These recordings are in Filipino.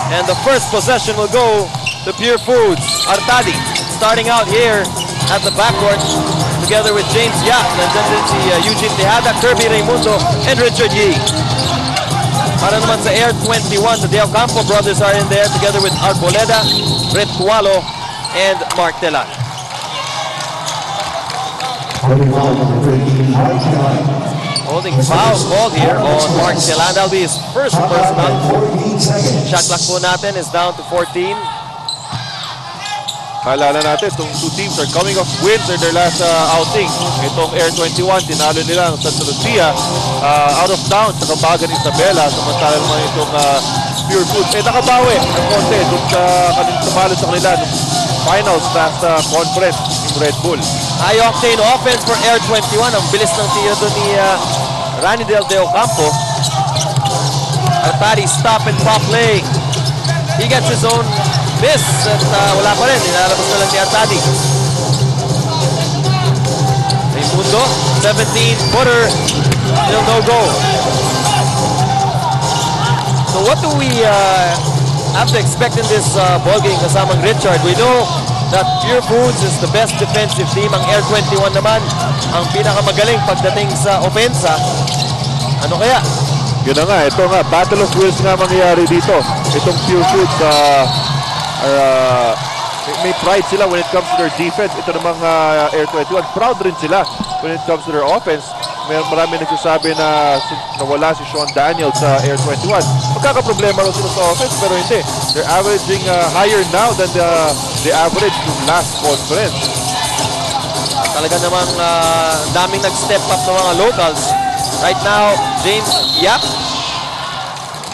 And the first possession will go to Purefoods. Artadi starting out here at the backcourt together with James Yap. Nandyan din si Eugene Tejada, Kirby Raimundo, and Richard Yee. Para naman sa Air21, the De Ocampo brothers are in there together with Arboleda, Ritualo, and Mark Telan. Holding foul called here on Mark Telan. That'll be his first personal. Shot clock po natin is down to 14. Kaalala natin, itong two teams are coming off wins in their last outing. Itong Air21, tinalo nila ang Santa Lucia out of town sa Cambagan, Isabela. Samantala naman itong Purefoods. Nakabawi ang konti doon sa tumalo sa kanila ng finals last conference yung Red Bull. High octane offense for Air21. Ang bilis ng tira doon ni Rani Del De Ocampo. Artadi stop and pop play. He gets his own miss at wala pa rin. Nilalabas na lang ni Artadi. Raimundo, 17-footer. Still no go. So what do we have to expect in this ball game kasamang Richard? We know that Purefoods is the best defensive team. Ang Air21 naman ang pinakamagaling pagdating sa opensa. Ano kaya? Yun na nga, ito nga, battle of wills nga mangyayari dito. Itong Purefoods may pride sila when it comes to their defense. Ito namang Air21, proud rin sila when it comes to their offense. Marami nagsasabi na nawala si Sean Daniel sa Air21. Magkakaproblema rin sila sa offense, pero hindi. They're averaging higher now than the average from last conference. Talaga namang daming nag-step up ng mga locals. Right now, James Yap.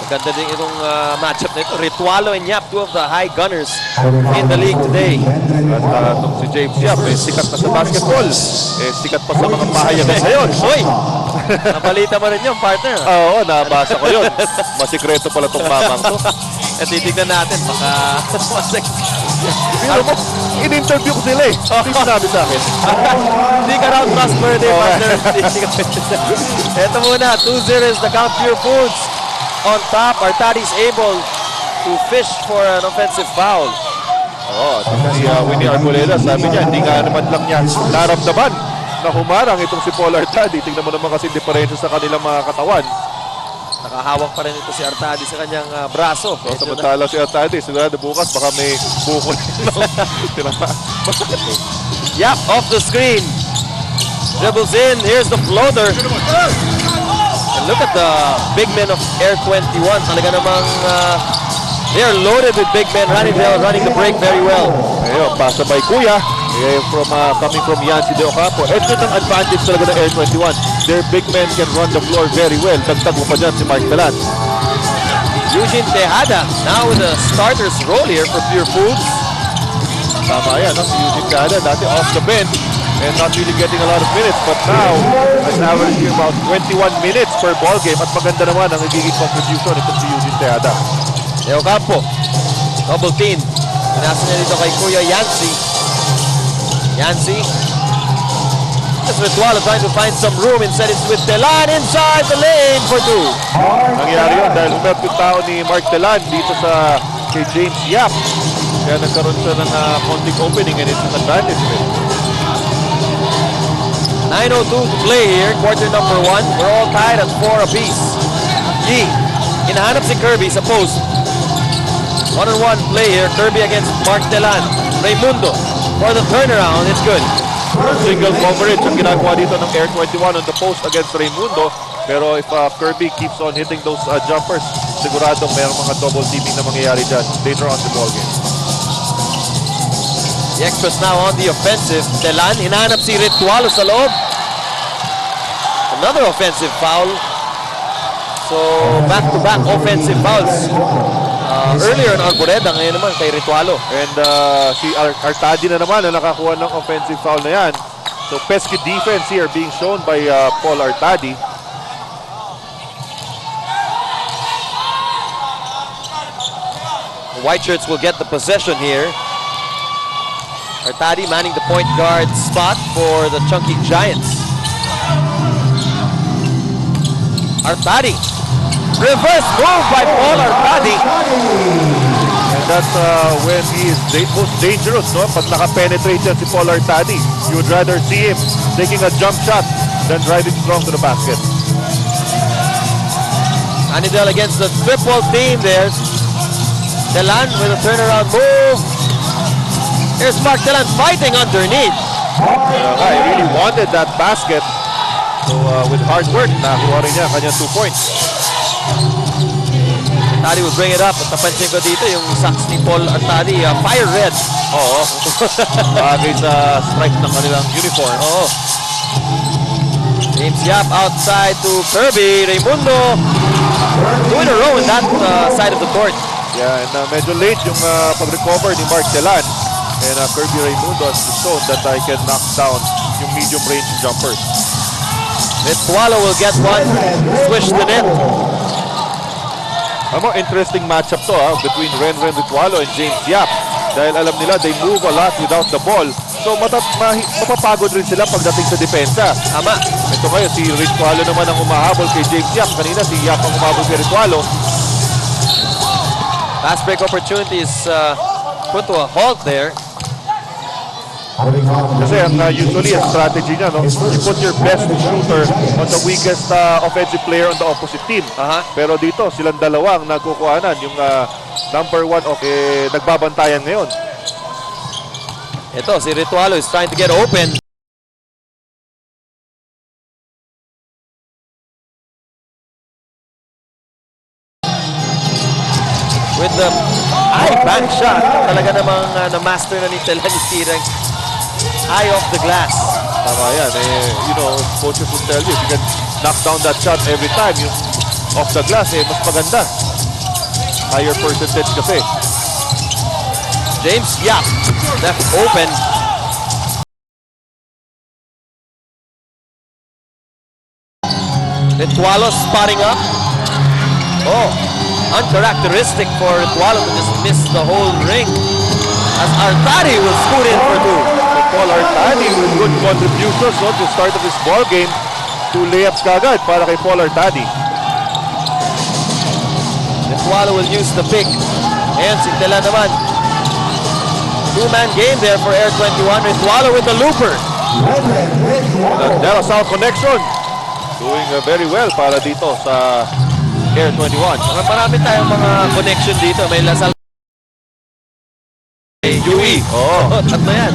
Maganda din itong matchup na ito. Ritualo and Yap, two of the high gunners in the league today. At si James Yap, sikat na sa basketball. Sikat pa sa mga pahayagan ngayon. Hoy! Nabalita mo rin yun, partner. Oo, nabasa ko yun. Masikreto pala itong mamang to. At titignan natin, baka... In-interview ko sila eh. Hindi sinabi sa akin. Hindi ka round plus per day, partner. Ito muna, 2-0 is the count. Purefoods on top. Artadi's able to fish for an offensive foul. Oo, si Winnie Arboleda, sabi niya, hindi nga naman lang niya naramdaman na humarang itong si Paul Artadi. Tingnan mo naman kasi diferensya sa kanilang mga katawan. Nakahawak pa rin ito si Artadi sa kanyang braso. So, samantala si Artadi, sigurado bukas baka may bukol. Yep, off the screen. Dribbles in. Here's the floater. And look at the big men of Air21. Talaga namang they are loaded with big men. Ranidel running the break very well. Ayun, pasa by Kuya. Coming from Yancy De Ocampo. Ito ang advantage talaga ng Air21. Their big men can run the floor very well. Dagdag mo pa dyan si Mark Telan. Eugene Tejada now with a starter's role here for Purefoods. Tama yan, no? Si Eugene Tejada dati off the bench and not really getting a lot of minutes. But now, is averaging about 21 minutes per ball game. At maganda naman ang nagiging contribution itong si Eugene Tejada. De Ocampo, double team. Pinasa niya dito kay Kuya Yancy. Yancy. Just Ritualo trying to find some room. Instead it's with Telan inside the lane for two. Nangyari yun dahil umep yung tao ni Mark Telan dito sa kay James Yap. Kaya nagkaroon siya ng konting opening and it's an advantage. 9:02 to play here. Quarter number 1. We're all tied at 4 apiece. Yee. Hinahanap si Kirby sa post. 1-on-1 play here. Kirby against Mark Telan. Raimundo. For the turnaround, it's good. Single coverage ang ginagawa dito ng Air21 on the post against Raimundo. Pero if Kirby keeps on hitting those jumpers, siguradong mayroong mga double teaming na mangyayari dyan later on the ball game. The Express now on the offensive. Telan, hinahanap si Ritualo sa loob. Another offensive foul. So, back-to-back offensive fouls. Earlier in Arboleda, ngayon naman kay Ritualo. And si Artadi na naman na nakakuha ng offensive foul na yan. So pesky defense here being shown by Paul Artadi. The White Shirts will get the possession here. Artadi manning the point guard spot for the Chunky Giants. Artadi. Reverse move by Paul Artadi. that's when he is most dangerous, no? Pag naka-penetrate yan si Paul Artadi, you would rather see him taking a jump shot than driving strong to the basket. Anidel against the triple team there. Telan with a turnaround move. Here's Mark Telan fighting underneath. He really wanted that basket. So with hard work, nakuha rin niya kanyang 2 points. Artadi will bring it up. At napansin ko dito yung socks ni Paul Artadi, fire red. Oo. Bagay sa stripe ng kanilang uniform. Oo. James Yap outside to Kirby. Raimundo. 2 in a row in that side of the court. Yeah, and medyo late yung pag-recover ni Mark Telan. And Kirby Raimundo has shown that I can knock down yung medium range jumpers. Ritualo will get one. Swish the net. Interesting matchup to between Renren Ritualo and James Yap. Dahil alam nila they move a lot without the ball. So mapapagod rin sila pagdating sa depensa. Tama. Ito ngayon, si Ritualo naman ang umahabol kay James Yap. Kanina si Yap ang umahabol kay Ritualo. Fast break opportunity is put to a halt there. Kasi ang usually ang strategy niya, no? You put your best shooter on the weakest offensive player on the opposite team. Pero dito, silang dalawa ang nagkukuhanan. Yung number 1 nagbabantayan ngayon. Ito, si Ritualo is trying to get open. With the high back shot, talaga namang na-master na ni Telan Sirang. High off the glass. Tama yan. You know, coaches will tell you, if you can knock down that shot every time, yung off the glass, mas maganda. Higher percentage kasi. James Yap left open. Ritualo spotting up. Oh, uncharacteristic for Ritualo to just miss the whole ring. As Artadi will scoot in for 2. Paul Artadi with good contributions to start of this ball game. 2 layups kagad para kay Paul Artadi. Ritualo will use the pick. And si Telan naman. 2-man game there for Air21. Ritualo with the looper. The De La Salle connection doing very well para dito sa Air21. Marami tayong mga connection dito. May Lasal. Yui. Oo, tatlo yan.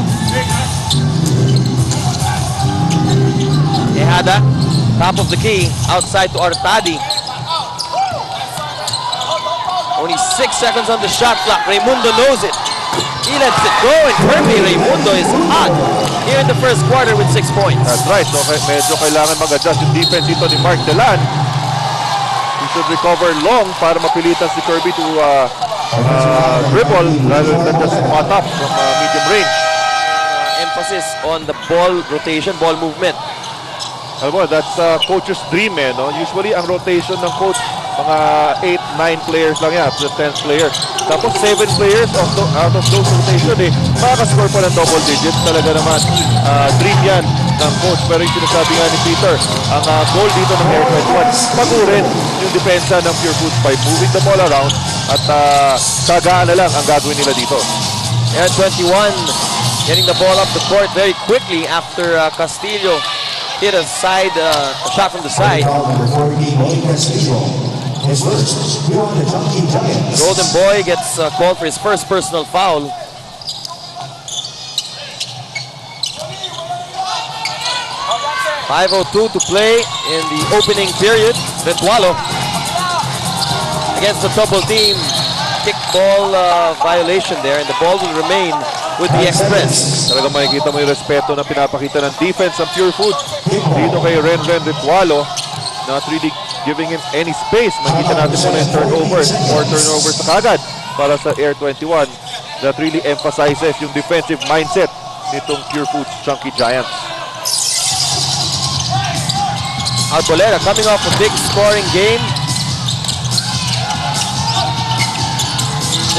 Tejada, top of the key, outside to Artadi. Only 6 seconds on the shot clock. Raimundo knows it. He lets it go, and Kirby Raimundo is hot here in the first quarter with 6 points. That's right. So medyo kailangan mag-adjust yung defense dito ni Mark Telan. He should recover long para mapilitan si Kirby to dribble rather than just spot up from medium range. Emphasis on the ball rotation, ball movement. Alam mo, that's coach's dream no? Usually ang rotation ng coach, mga 8-9 players lang yan, the 10th player. Tapos 7 players out of those rotation makakascore pa ng double digits. Talaga naman, dream yan ng coach. Pero yung sinasabi nga ni Peter, ang goal dito ng Air21, pagurin yung depensa ng Purefoods by moving the ball around at sagaan na lang ang gagawin nila dito. Air21 getting the ball up the court very quickly after Castillo hit a shot from the side. Golden Boy gets called for his first personal foul. .5:02 to play in the opening period. Ritualo against the double team. Kickball violation there, and the ball will remain with the Express. Talaga makikita mo yung respeto na pinapakita ng defense ng Purefoods dito kay Renren Ritualo. Not really giving him any space. Makikita natin muna yung turnovers or turnovers na kagad para sa Air21. That really emphasizes yung defensive mindset nitong Purefoods Chunky Giants. Albolera coming off a big scoring game.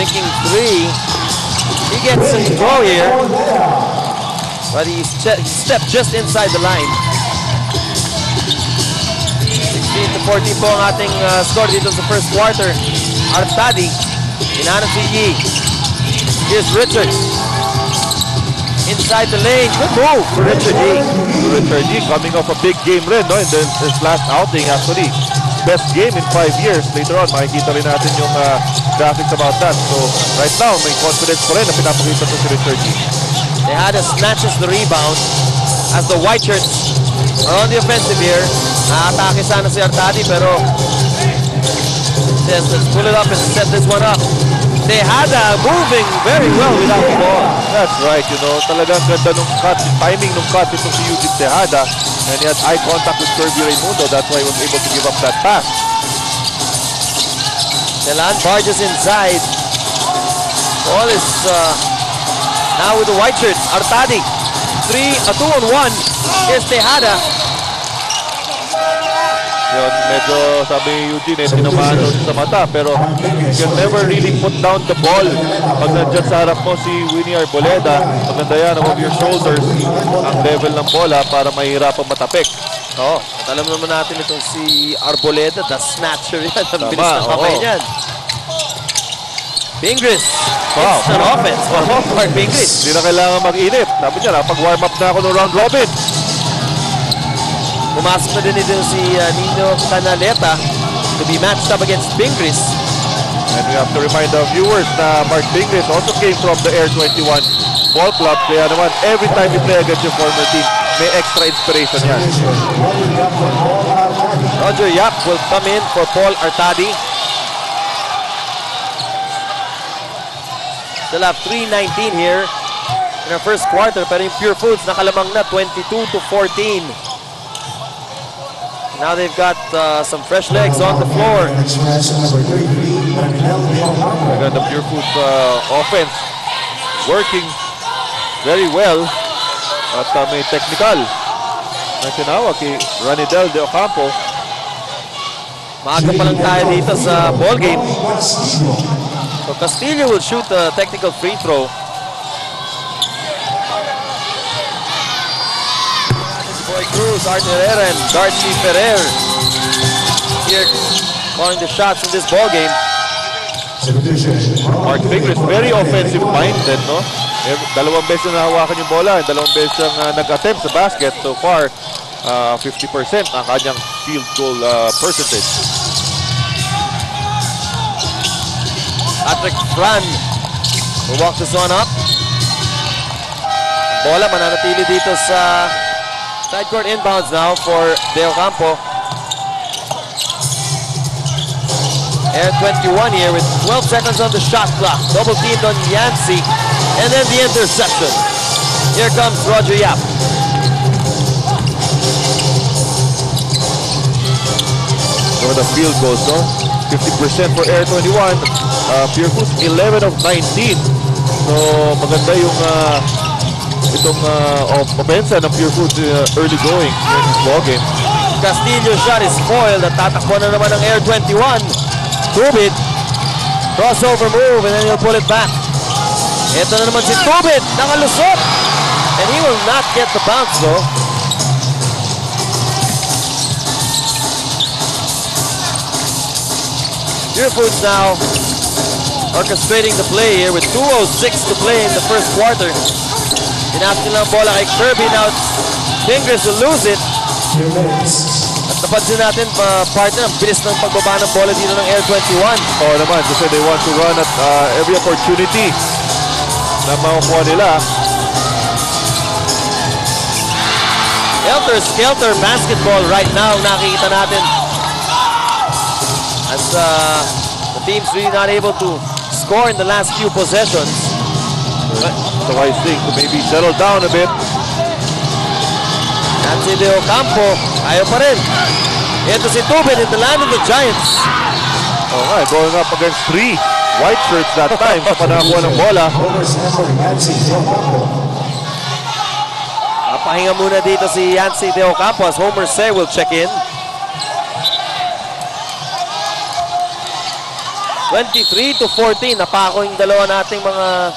Thinking 3. He gets in throw here, but he stepped just inside the line. 16-14 po ang ating score dito sa first quarter. Artadi Inano si Yi. Here's Richard. Inside the lane. Good move for Richard Yi. Richard Yi coming off a big game rin, no? And then his last outing actually. Best game in 5 years. Later on, makikita rin natin yung graphics about that. So, right now, may confidence pa rin na pinapakita to si Richard Yi. Tejada snatches the rebound as the white shirts are on the offensive here. Naatake sana si Artadi pero says, let's pull it up and set this one up. Tejada moving very well without the ball. That's right, you know, talagang ganda nung cut, timing nung cut itong si Eugene Tejada. And he had eye contact with Kirby Raimundo. That's why he was able to give up that pass. Telan barges inside. Ball is now with the white shirts. Artadi. 2-on-1. Here's Tejada. Yun, medyo sabi ni Eugene, tinamaan doon sa mata. Pero you can never really put down the ball. Pag nandiyan sa harap mo si Winnie Arboleda, maganda yan, above your shoulders, ang level ng bola para mahihirapang matapik. Oo. At alam naman natin itong si Arboleda, the snatcher yan. Ang bilis ng kamay niyan. Pingris. Wow. It's an offense. Mark Pingris. Hindi na kailangan mag-init. Sabi niya, napag-warm up na ako ng round robin. Pumasok na din ito si Nino Canaleta to be matched up against Pingris. And we have to remind the viewers na Mark Pingris also came from the Air21 Ball Club. Kaya naman, every time you play against your former team, may extra inspiration yan. Roger Yap will come in for Paul Artadi. Still have 3:19 here in our first quarter. Pero yung Purefoods nakalamang na 22-14. Now they've got some fresh legs on the floor. Again, the Purefoods offense working very well. At may technical na tinawag kay Ranidel de Ocampo. Maaga pa lang tayo dito sa ball game. So Castillo will shoot a technical free throw. Boy Cruz, Art Herrera, and Darcy Ferrer here calling the shots in this ball game. Mark Pingris, very offensive minded, no? Dalawang beses na nahawakan yung bola, and dalawang beses siyang nag-attempt sa basket. So far, 50% ang kanyang field goal percentage. Patrick Fran will walk this one up. Bola mananatili dito sa side court inbounds now for De Ocampo. Air21 here with 12 seconds on the shot clock. Double teamed on Yancy. And then the interception. Here comes Roger Yap. So the field goals, no? 50% for Air21. Purefoods 11 of 19. So maganda yung itong offense ng Purefoods early going in this ball game. Castillo's shot is foiled. At tatakbo na naman ng Air21. Tubit. Crossover move and then he'll pull it back. Ito na naman si Tubit. Nakalusot. And he will not get the bounce though. Purefoods now orchestrating the play here with 2:06 to play in the first quarter. Pinasok lang ang bola kay Kirby. Now Pingris will lose it. At napansin natin, partner, ang bilis ng pagbaba ng bola dito ng Air21. Oo naman, kasi they want to run at every opportunity na makukuha nila. Helter-skelter basketball right now, nakikita natin. As the team's really not able to score in the last few possessions. It's a wise thing to maybe settle down a bit. Nancy De Ocampo, ayaw pa rin. Ito si Tubit in the land of the Giants. Oh, nga, going up against 3 white shirts that time sa panakuha ng bola. Pahinga muna dito si Yancy De Ocampo as Homer Se will check in. 23-14. Napako yung dalawa nating mga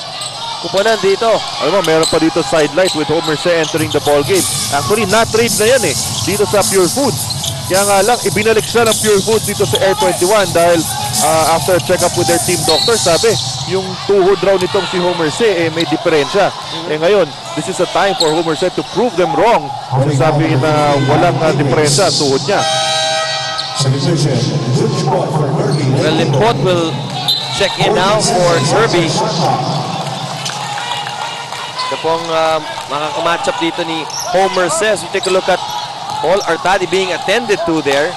kuponan dito. Alam mo, meron pa dito sidelight with Homer Se entering the ball game. Actually, na-trade na yan dito sa Purefoods. Kaya nga lang, ibinalik siya ng Purefoods dito sa Air21 dahil after check-up with their team doctor, sabi, yung tuhod raw nitong si Homer C, may diferensya. Ngayon, this is a time for Homer C to prove them wrong. Sabi na walang diferensya ang tuhod niya. Well, Limpot will check in now for Kirby. Ito pong makakamatchup dito ni Homer says. We take a look at Paul Artadi being attended to there.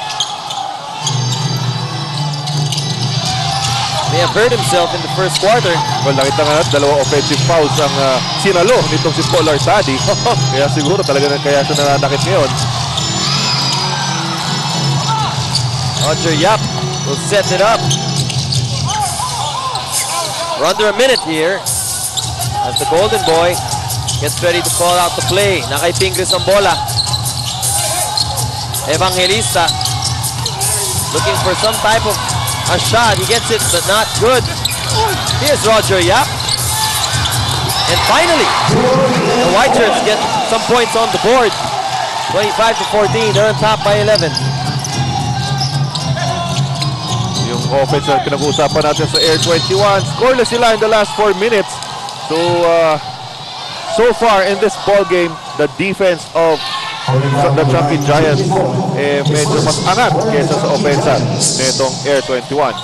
May have hurt himself in the first quarter. Well, nakita nga natin, dalawang offensive fouls ang sinalo nitong si Paul Artadi. Kaya siguro talaga kaya siya nananakit ngayon. Roger Yap will set it up. We're under a minute here as the Golden Boy gets ready to call out the play. Nakay-fingers ang bola. Evangelista looking for some type of a shot. He gets it, but not good. Here's Roger Yap. And finally, the White Shirts get some points on the board. 25-14, they're on top by 11. Yung offense na pinag-uusapan natin sa Air21, scoreless sila in the last 4 minutes. So far in this ball game, the defense of the Chunky Giants medyo mas angat kaysa sa offensa nitong Air21.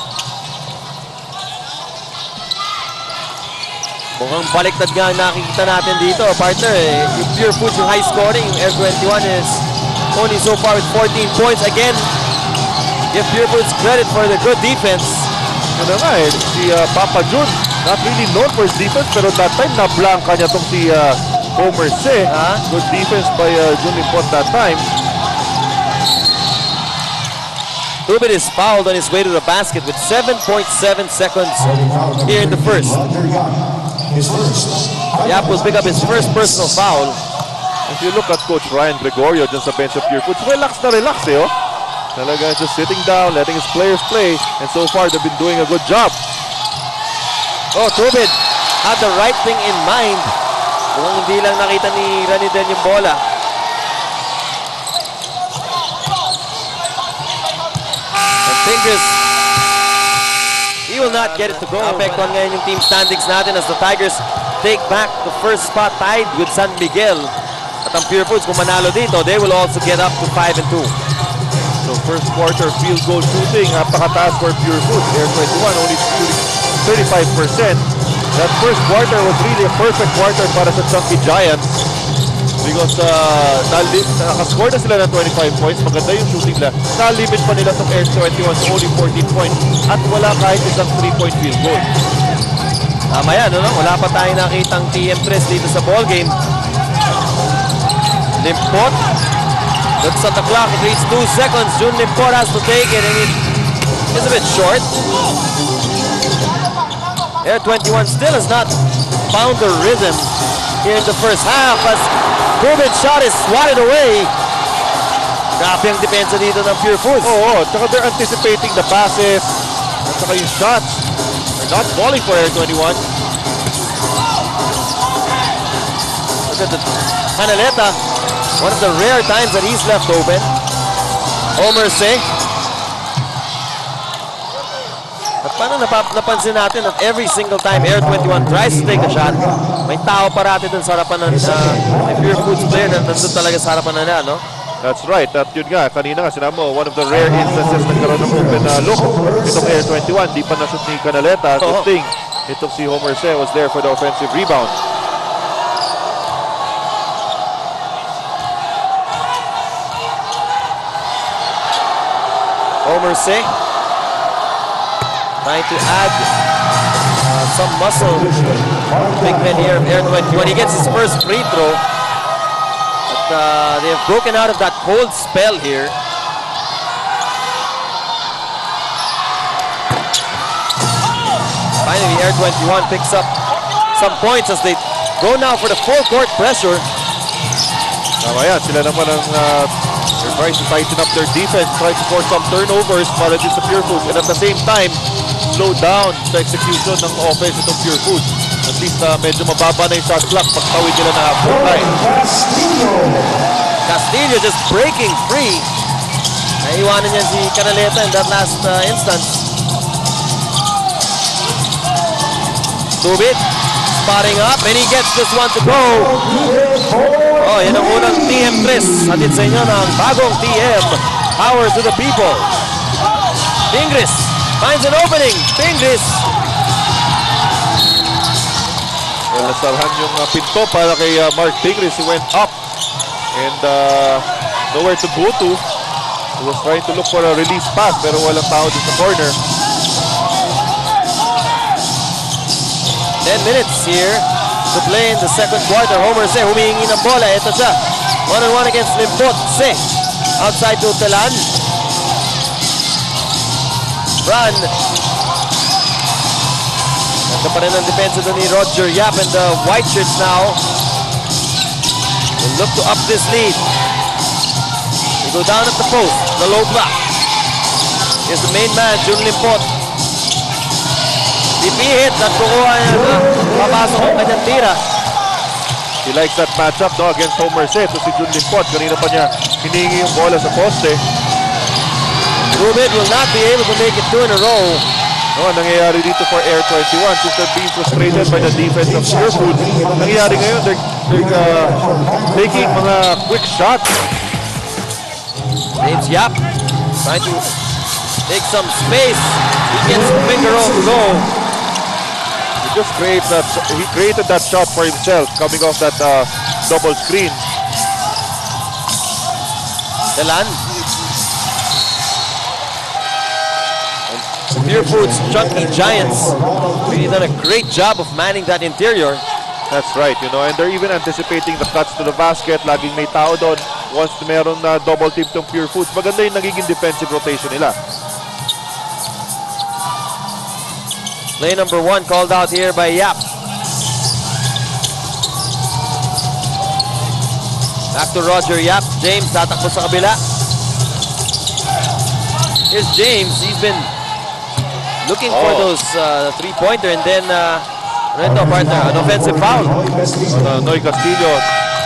Mukhang baliktad nga ang nakikita natin dito, partner. Yung Purefoods, yung high scoring, yung Air21 is only so far with 14 points. Again, give Purefoods credit for the good defense. Ano nga si Papa Jun, not really known for his defense, pero that time na-blank niya itong si Homer C. Good defense by Jun Limpot that time. Rubin is fouled on his way to the basket with 7.7 seconds here in the first. Yap will pick up his first personal foul. If you look at Coach Ryan Gregorio dyan sa bench of Purefoods, relax na relax eh. Talaga just sitting down, letting his players play, and so far they've been doing a good job. Oh, Rubin had the right thing in mind. Kung hindi lang nakita ni Raniden yung bola. And fingers, he will not get it to go. Apektuhan ngayon yung team standings natin as the Tigers take back the first spot tied with San Miguel. At ang Purefoods, kung manalo dito, they will also get up to 5-2. So first quarter field goal shooting, napakataas for Purefoods. Air21 only shooting 35%. That first quarter was really a perfect quarter para sa Chunky Giants because nakascore na sila ng 25 points. Maganda yung shooting nila. Na-limit pa nila sa Air21 to only 14 points at wala kahit isang 3-point field goal. Tama yan, no? Wala pa tayong nakitang TM press dito sa ball game. Limpot looks at the clock. It reads 2 seconds. Jun Limpot has to take it and it is a bit short. Air21 still has not found the rhythm here in the first half as Rubin's shot is swatted away. Grabe ang depensa dito ng Purefoods. Oo, tsaka they're anticipating the passes at saka yung shots. They're not falling for Air21. Look at the Canaleta. One of the rare times that he's left open. Homer C. At paano napansin natin that every single time Air21 tries to take a shot, may tao parati dun sa harapan ng Purefoods player na nandun talaga sa harapan na niya, no? That's right. At yun nga, kanina nga sinabi mo, one of the rare instances nagkaroon ng open look. Itong Air21, di pa na-shoot ni Canaleta. Good thing, itong si Homer C was there for the offensive rebound. Homer C trying to add some muscle. Big man here of Air21. He gets his first free throw. But they have broken out of that cold spell here. Finally, Air21 picks up some points as they go now for the full court pressure. Tama yan, sila naman ang they're trying to tighten up their defense, trying to force some turnovers para din sa Purefoods, and at the same time, slow down sa execution ng offense itong Purefoods. At least medyo mababa na yung shot clock pag tawid nila na half time. Castillo just breaking free. Naiwanan niya si Canaleta in that last instance. Subit, spotting up, and he gets this one to go. Oh, yan ang unang TM Chris. Hatid sa inyo ng bagong TM. Power to the people. Pingris finds an opening. Pingris. Well, nasarhan yung pinto para kay Mark Pingris. He went up and nowhere to go to. He was trying to look for a release pass pero walang tao din sa corner. 10 minutes here to play in the second quarter. Homer Se humihingi ng bola. Ito siya. 1-on-1 against Limpot. Se outside to Telan. Run. Ganda pa rin ang depensa doon ni Roger Yap, and the white shirts now will look to up this lead. They go down at the post. The low block. Here's the main man, Jun Limpot. Ipihit at kukuha niya na papasok ang kanyang tira. He likes that matchup against Homer Se. Ito si Jun Limpot. Kanina pa niya hiningi yung bola sa poste. Rubin will not be able to make it 2 in a row. No, nangyayari dito for Air21 since they're being frustrated by the defense of Purefoods. Nangyayari ngayon, they're taking mga quick shots. James Yap trying to take some space. He gets the finger roll to go. He created that shot for himself coming off that double screen. Telan. Purefoods Chunky Giants really done a great job of manning that interior. That's right, you know, and they're even anticipating the cuts to the basket. Laging may tao doon. Once meron na double team tong Purefoods, maganda yung nagiging defensive rotation nila. Play number 1 called out here by Yap. Back to Roger Yap. James tatakbo sa kabila. Here's James. He's been looking for those three-pointer, and then partner, an offensive foul. Noy Castillo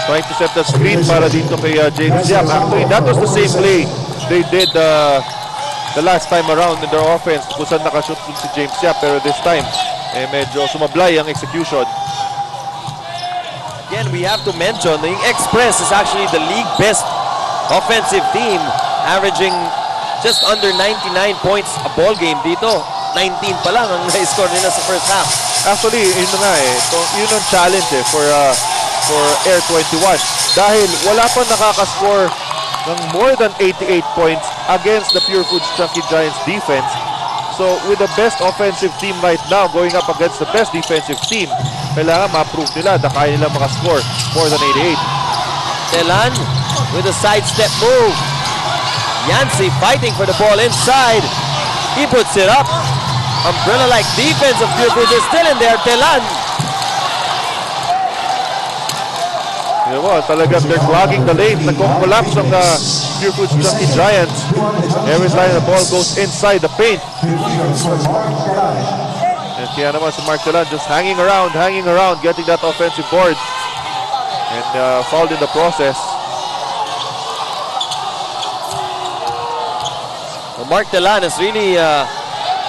trying to set the screen para dito kay James Yap. Actually, that was the same play they did the last time around in their offense kung saan nakashoot si James Yap, pero this time medyo sumablay ang execution. Again, we have to mention the Express is actually the league best offensive team, averaging just under 99 points a ball game dito. 19 pa lang ang na-score nila sa first half. Actually, yun na nga yun ang challenge for Air21 dahil wala pa nakakascore ng more than 88 points against the Purefoods Chunky Giants defense. So with the best offensive team right now going up against the best defensive team, kailangan ma-prove nila na kaya nila makascore more than 88. Telan with a sidestep move. Yancey fighting for the ball inside. He puts it up. Umbrella-like defense of Purefoods is still in there. Telan. You know, talagang they're clogging the lane. Nagko-collapse ang Purefoods Chunky Giants. Every time the ball goes inside the paint. And kaya naman si Mark Telan just hanging around, getting that offensive board. And fouled in the process. Well, Mark Telan has really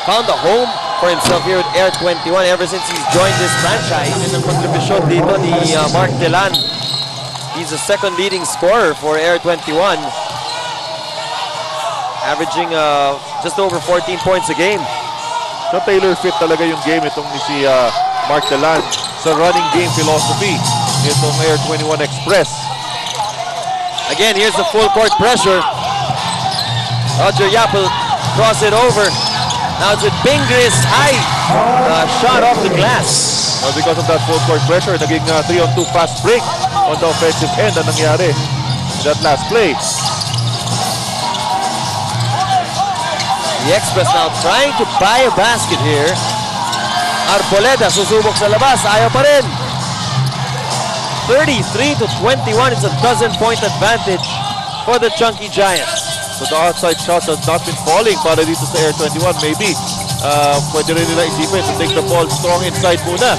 found a home for himself here at Air21 ever since he's joined this franchise. And ang kontribusyon dito ni Mark Telan. He's the second leading scorer for Air21, averaging just over 14 points a game. So tailor fit talaga yung game itong ni si Mark Telan sa running game philosophy itong Air21 Express. Again, here's the full court pressure. Roger Yap will cross it over. Now it's with Pingris high. Shot off the glass. Well, because of that full court pressure, naging 3-on-2 fast break on the offensive end ang nangyari in that last play. The Express now trying to buy a basket here. Arboleda susubok sa labas, ayaw pa rin. 33-21, it's a dozen-point advantage for the Chunky Giants. So the outside shots have not been falling para dito sa Air21. Maybe pwede rin nila isipin to take the ball strong inside muna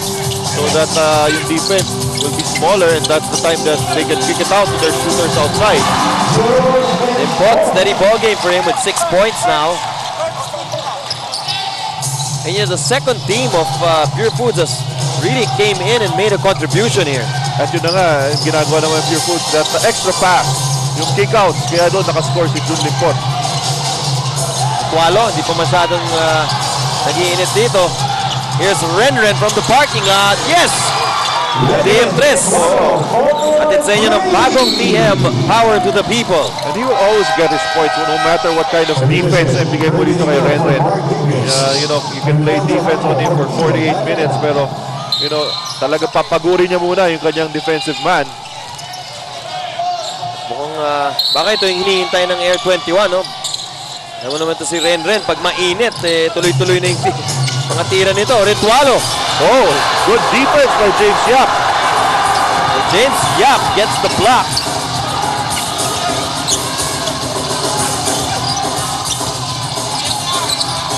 so that yung defense will be smaller, and that's the time that they can kick it out to their shooters outside. Steady ball game for him with 6 points now. And the second team of Purefoods has really came in and made a contribution here. At yun na nga, ginagawa naman ng Purefoods, that extra pass, yung kickouts, kaya doon nakascore si Jun Limpot. Kualo, hindi pa masyadong nag-iinit dito. Here's Renren from the parking lot. Yes! TM3. Atid sa inyo ng bagong TM, power to the people. And he will always get his points no matter what kind of defense ang bigay mo dito kay Renren. You know, you can play defense on him for 48 minutes, pero you know, talaga papaguri niya muna yung kanyang defensive man. Mukhang baka ito yung hinihintay ng Air21, no? Alam mo naman ito si Renren, pag mainit, tuloy-tuloy na yung mga tira nito. Ritualo. Oh, good defense by James Yap. James Yap gets the block.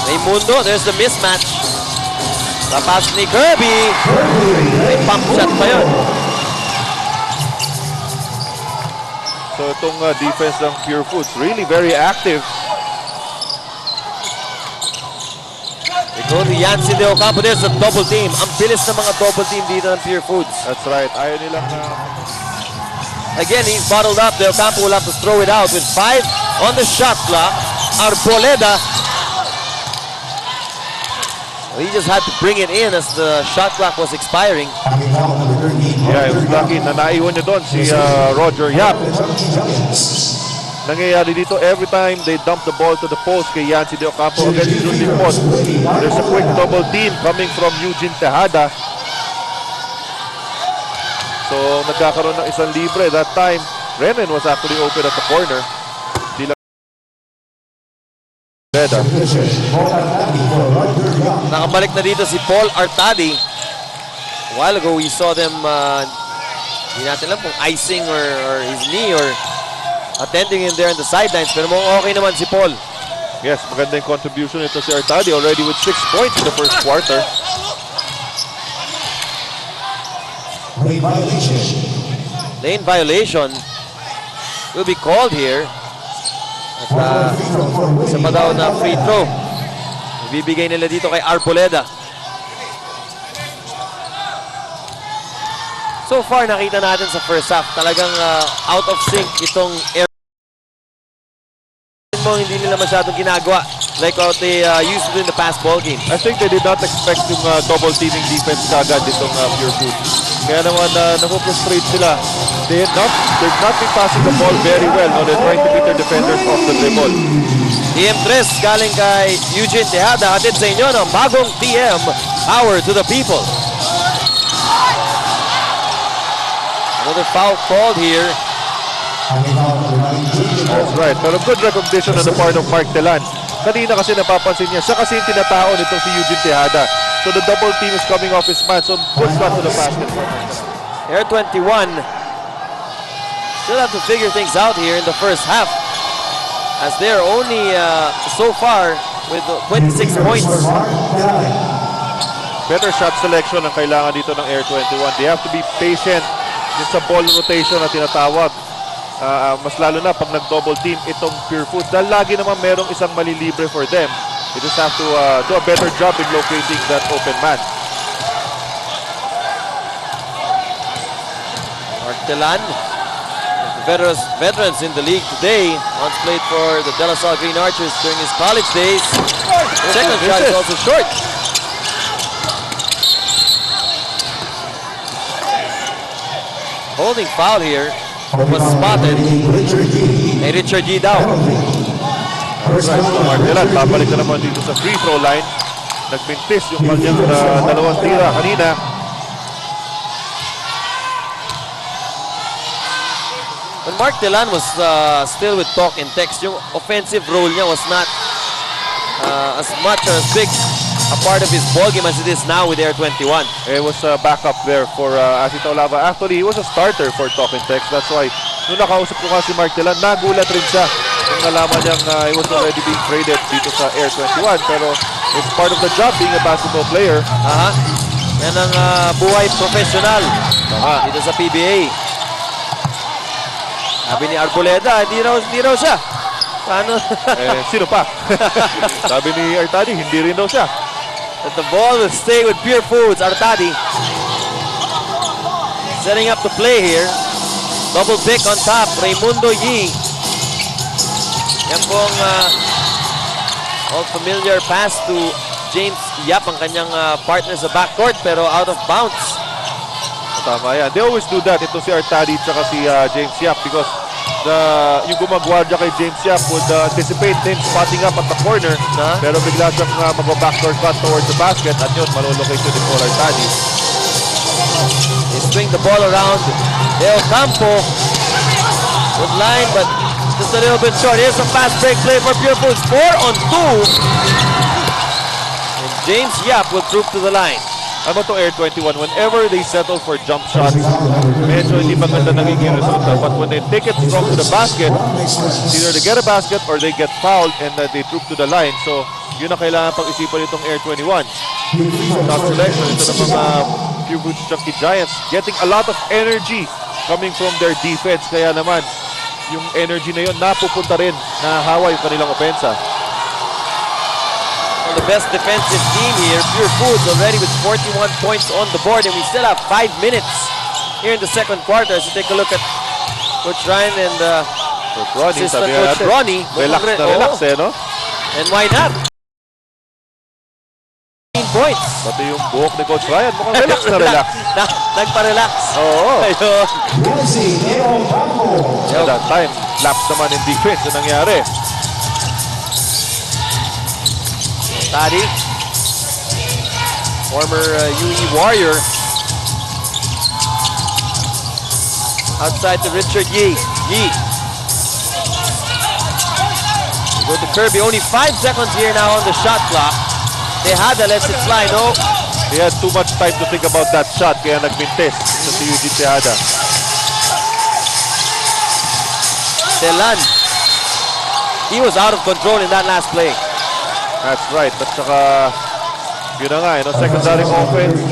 Raimundo, there's the mismatch. Tapas ni Kirby. May pump shot pa yun. So itong defense ng Purefoods, really very active. Go to Yancy De Ocampo. There's a double team. Ang bilis ng mga double team dito ng Purefoods. That's right. Ayaw nilang Again, he's bottled up. De Ocampo will have to throw it out with 5 on the shot clock. Arboleda. He just had to bring it in as the shot clock was expiring. Yeah, he was lucky na naiwan niya doon si Roger Yap. Nangyayari dito every time they dump the ball to the post kay Yancy De Ocampo against Jun Limpot. There's a quick double team coming from Eugene Tejada. So nagkakaroon ng isang libre. That time, Renren was actually open at the corner. Nakabalik na dito si Paul Artadi. A while ago, we saw them, hindi natin alam kung icing or his knee or attending him there on the sidelines, pero mukhang okay naman si Paul. Yes, maganda yung contribution ito si Artadi, already with 6 points in the first quarter. Lane violation will be called here. At isa pa daw na free throw. Ibibigay nila dito kay Arboleda. So far, nakita natin sa first half, talagang out of sync itong Air. Hindi nila masyadong ginagawa like what they used to do in the past ball game. I think they did not expect yung double teaming defense kagad itong Purefoods. Kaya naman napo-frustrate sila. They're not been passing the ball very well. No? They're trying to beat their defenders off the dribble. TM3 galing kay Eugene Tejada. Atid sa inyo ng bagong TM, power to the people. Another foul called here. That's right. Pero good recognition on the part of Mark Telan. Kanina kasi napapansin niya, siya kasi yung tinatao nitong si Eugene Tejada. So the double team is coming off his man. So good shot to the basket. Air21 still have to figure things out here in the first half, as they're only so far with 26 points. Better shot selection ang kailangan dito ng Air21. They have to be patient sa ball rotation na tinatawag. Mas lalo na pag nag-double team itong Purefoods. Dahil lagi naman merong isang malilibre for them. They just have to do a better job in locating that open man. Martelan, veterans in the league today. Once played for the De La Salle Green Archers during his college days. Second shot is also short. Holding foul here was spotted. Hey, Richard G. daw. Alright, so Martelan, babalik na naman dito sa free throw line. Nagpintis yung kanyang dalawang tira kanina. When Mark Telan was still with Talk and Text, yung offensive role niya was not as much or as big a part of his ball game as it is now with Air21. It was a backup there for Asita Olava. Actually, he was a starter for Talk and Text. That's why, nung nakausap ko nga si Mark Telan, nagulat rin siya nung nalaman niyang he was already being traded dito sa Air21. Pero it's part of the job being a basketball player. Yan ang buhay professional dito sa PBA. Sabi ni Arboleda, hindi raw siya. Paano? Sino pa? Sabi ni Artadi, hindi rin daw siya. But the ball will stay with Purefoods. Artadi setting up the play here. Double pick on top, Raimundo Yi. Yan pong all familiar pass to James Yap, ang kanyang partner sa backcourt, pero out of bounds. Tama yan. They always do that. Ito si Artadi at si James Yap, because yung gumagwardya kay James Yap would anticipate him spotting up at the corner, pero bigla siyang mag-backdoor cut towards the basket, at yun, malulocate to the ball Artadi. They swing the ball around. Del Campo would line, but just a little bit short. Here's a fast break play for Purefoods. 4-on-2. And James Yap will troop to the line. Ano to Air21, whenever they settle for jump shots, medyo hindi maganda nagiging resulta. But when they take it strong to the basket, either they get a basket or they get fouled and they troop to the line. So, yun ang kailangan pag-isipan itong Air21. Shot selection, ito ng mga Purefoods Chunky Giants, getting a lot of energy coming from their defense. Kaya naman, yung energy na yun, napupunta rin, nahahawa yung kanilang opensa. The best defensive team here, Purefoods, already with 41 points on the board, and we still have 5 minutes here in the second quarter. So take a look at Coach Ryan and Coach Ronnie, assistant Coach Ronnie. Relax na relax no? And why not? 15 points. Pati yung buhok ni Coach Ryan, mukhang relax na relax. Nagpa-relax. Oo. Ayun. At that time, laps naman in defense na nangyari. Tadi, former UE Warrior. Outside to Richard Yi. Yi. Go to Kirby. Only 5 seconds here now on the shot clock. Tejada lets it fly. No. He had too much time to think about that shot, kaya nagmintes sa si Eugene Tejada. Telan. He was out of control in that last play. That's right. At saka, yun na nga, secondary offense.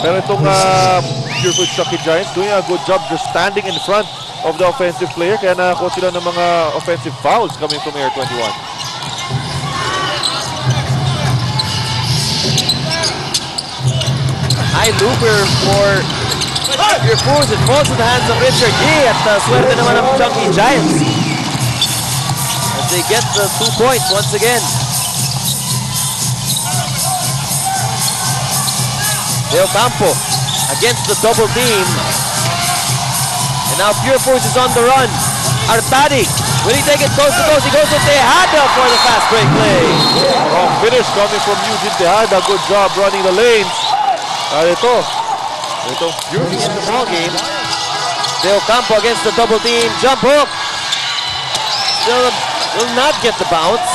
Pero itong Purefoods Chunky Giants doing a good job just standing in front of the offensive player. Kaya nakakuha sila ng mga offensive fouls coming from Air21. High looper for Purefoods. It falls in the hands of Richard Yi at swerte naman ng Chunky Giants. As they get the 2 points once again. Del Campo against the double team. And now Purefoods is on the run. Artadi, will he take it coast to coast? He goes to Tejada for the fast break play. Wrong finish coming from Eugene Tejada. Good job running the lanes. Ito Purefoods in the ball game. Del Campo against the double team. Jump hook. Still will not get the bounce.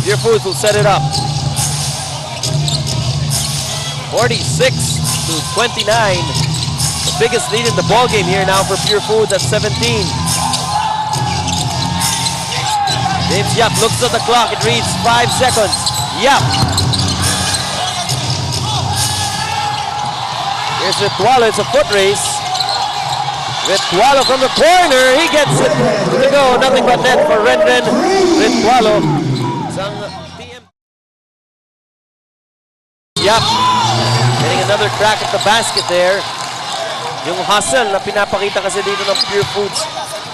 Purefoods will set it up. 46-29. The biggest lead in the ball game here now for Purefoods at 17. James Yap looks at the clock. It reads 5 seconds. Yap. Here's Ritwalo. It's a foot race. Ritwalo from the corner. He gets it to go. Nothing but net for Renren Ritwalo. Yap. Getting another crack at the basket there. Yung hustle na pinapakita kasi dito ng Purefoods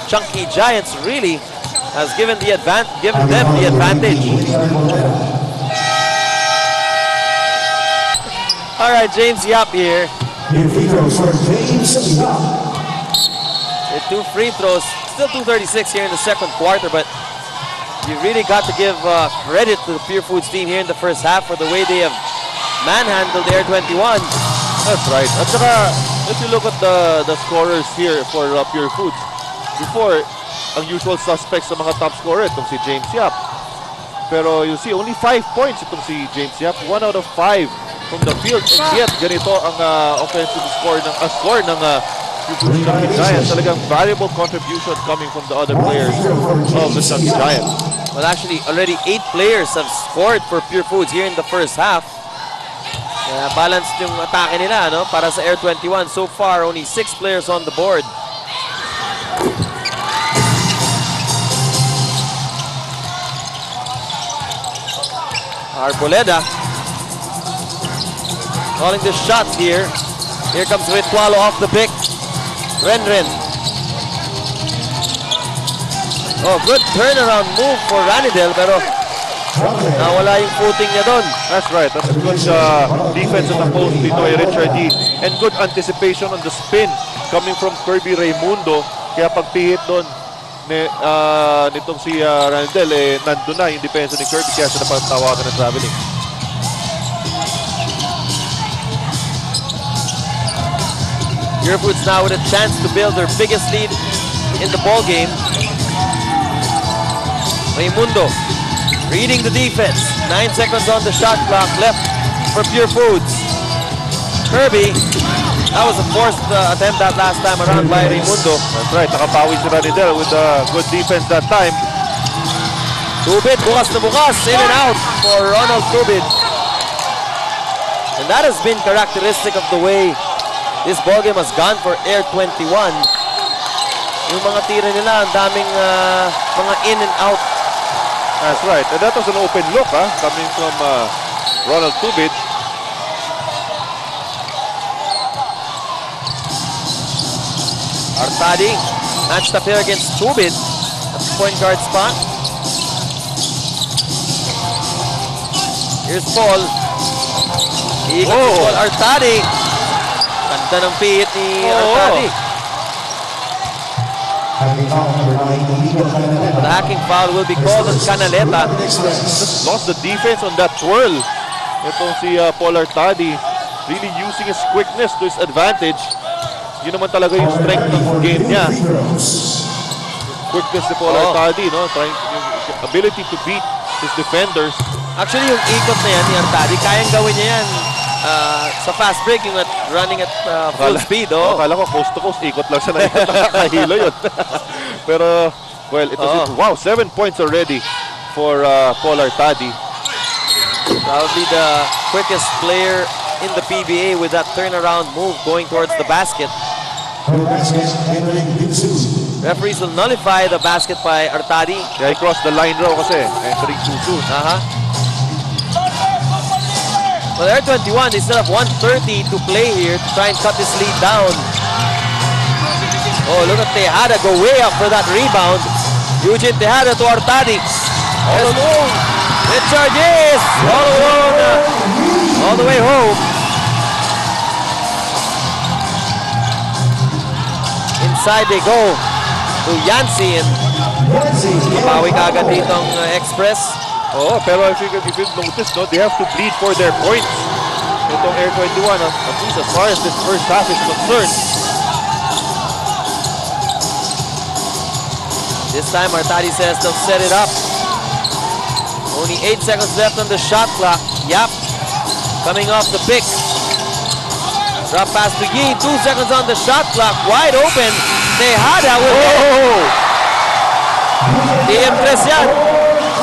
Chunky Giants really has given them the advantage. All right, James Yap here. With 2 free throws, still 2:36 here in the second quarter, but you really got to give credit to the Purefoods team here in the first half for the way they have manhandled Air21. That's right. At saka, if you look at the scorers here for Purefoods, before, ang usual suspects sa mga top scorer, itong si James Yap. Pero you see, only 5 points itong si James Yap. 1 out of 5 from the field. And yet, ganito ang offensive score ng Purefoods Chunky Giants. Talagang valuable contribution coming from the other players of the Chunky Giants. Well, actually, already 8 players have scored for Purefoods here in the first half. Balanced yung atake nila, no? Para sa Air21. So far, only 6 players on the board. Arboleda. calling the shots here. Here comes Ritualo off the pick. Renren. Oh, good turnaround move for Ranidel, pero nawala yung footing niya doon. That's right. That's a good defense at the post dito kay Richard D. And good anticipation on the spin coming from Kirby Raimundo. Kaya pagpihit doon nitong si Ranidel, nandun na yung depensa ni Kirby kaya siya napatawagan ng traveling. Purefoods now with a chance to build their biggest lead in the ball game. Raimundo reading the defense. 9 seconds on the shot clock left for Purefoods. Kirby, that was a forced attempt that last time around by Raimundo. That's right, nakapawi si Ranidel with a good defense that time. Tubid, bukas na bukas, in and out for Ronald Tubid. And that has been characteristic of the way this ballgame has gone for Air21. Yung mga tira nila, ang daming mga in and out. That's right, and that was an open look coming from Ronald Tubid. Artadi matched up here against Tubid at the point guard spot. Here's Paul. Iikot si Paul Artadi. Ganda ng pihit ni Artadi. The hacking foul will be called on Canaleta. Just lost the defense on that twirl. Itong si Paul Artadi really using his quickness to his advantage. Yun naman talaga yung strength ng game niya. Quickness ni Paul Artadi, no? Trying yung ability to beat his defenders. Actually, yung ikot na yan ni Artadi, kayang gawin niya yan sa fast break, yung running at full speed. Akala ko coast to coast, ikot lang siya na yun. Nakahilo yun. Pero, well, it was wow, 7 points already for Paul Artadi. Probably the quickest player in the PBA with that turnaround move going towards the basket. Referees will nullify the basket by Artadi. Yeah, he crossed the line raw kasi, entering too soon. Well, Air21, they still have 1:30 to play here to try and cut this lead down. Oh, look at Tejada go way up for that rebound. Eugene Tejada to Artadi. All alone. Richard, yes! All alone. All the way home. Inside they go to Yancy, and mapawi kagad ditong Express. Oh, pero if you notice, no, they have to bleed for their points. Itong Air21, at least as far as this first half is concerned. This time, Artadi says they'll set it up. Only 8 seconds left on the shot clock. Yap, coming off the pick. Drop pass to Yi. 2 seconds on the shot clock. Wide open. Tejada will hit. TM 3 yan.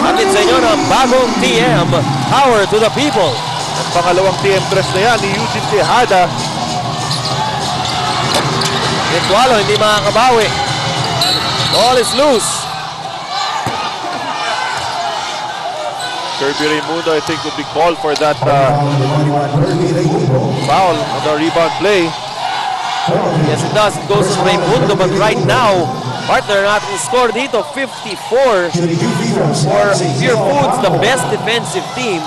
Akin sa inyo ng bagong TM, power to the people. At pangalawang TM press na yan ni Eugene Tejada. Ritualo hindi makakabawi. Ball is loose. Kirby Raimundo, I think, would be called for that foul on the rebound play. Yes, it does. It goes to Raimundo, but right now, partner natin score dito, 54 for Purefoods, the best defensive team.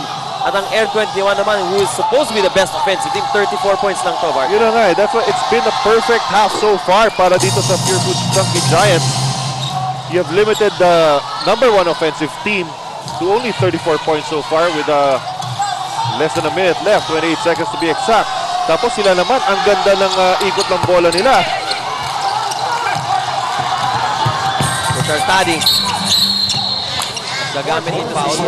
At ang Air21 naman, who is supposed to be the best offensive team, 34 points lang to, Bart. Yun na nga, that's why it's been a perfect half so far para dito sa Purefoods Chunky Giants. You have limited the #1 offensive team to only 34 points so far with less than a minute left, 28 seconds to be exact. Tapos sila naman, ang ganda ng ikot ng bola nila. Artadi. Gagamit yung foul.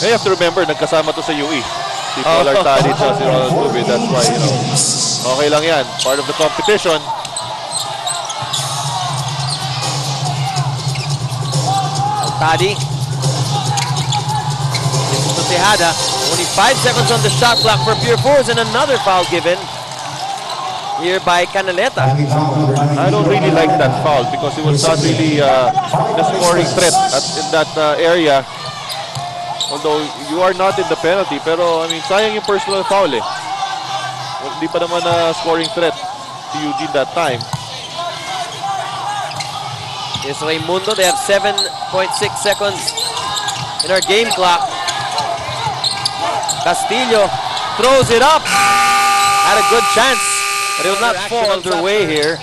You have to remember, nagkasama to sa UE. Si Paul Artadi at si Ronald Tubid. That's why, okay lang yan. Part of the competition. Artadi. Gives to Tejada. Only 5 seconds on the shot clock for Purefoods, and another foul given here by Canaleta. I don't really like that foul because it was not really the scoring threat in that area. Although you are not in the penalty, pero I mean, sayang yung personal foul eh. Hindi pa naman scoring threat to Eugene that time. Here's Raimundo. They have 7.6 seconds in our game clock. Castillo throws it up. Had a good chance, but it will not fall their way here.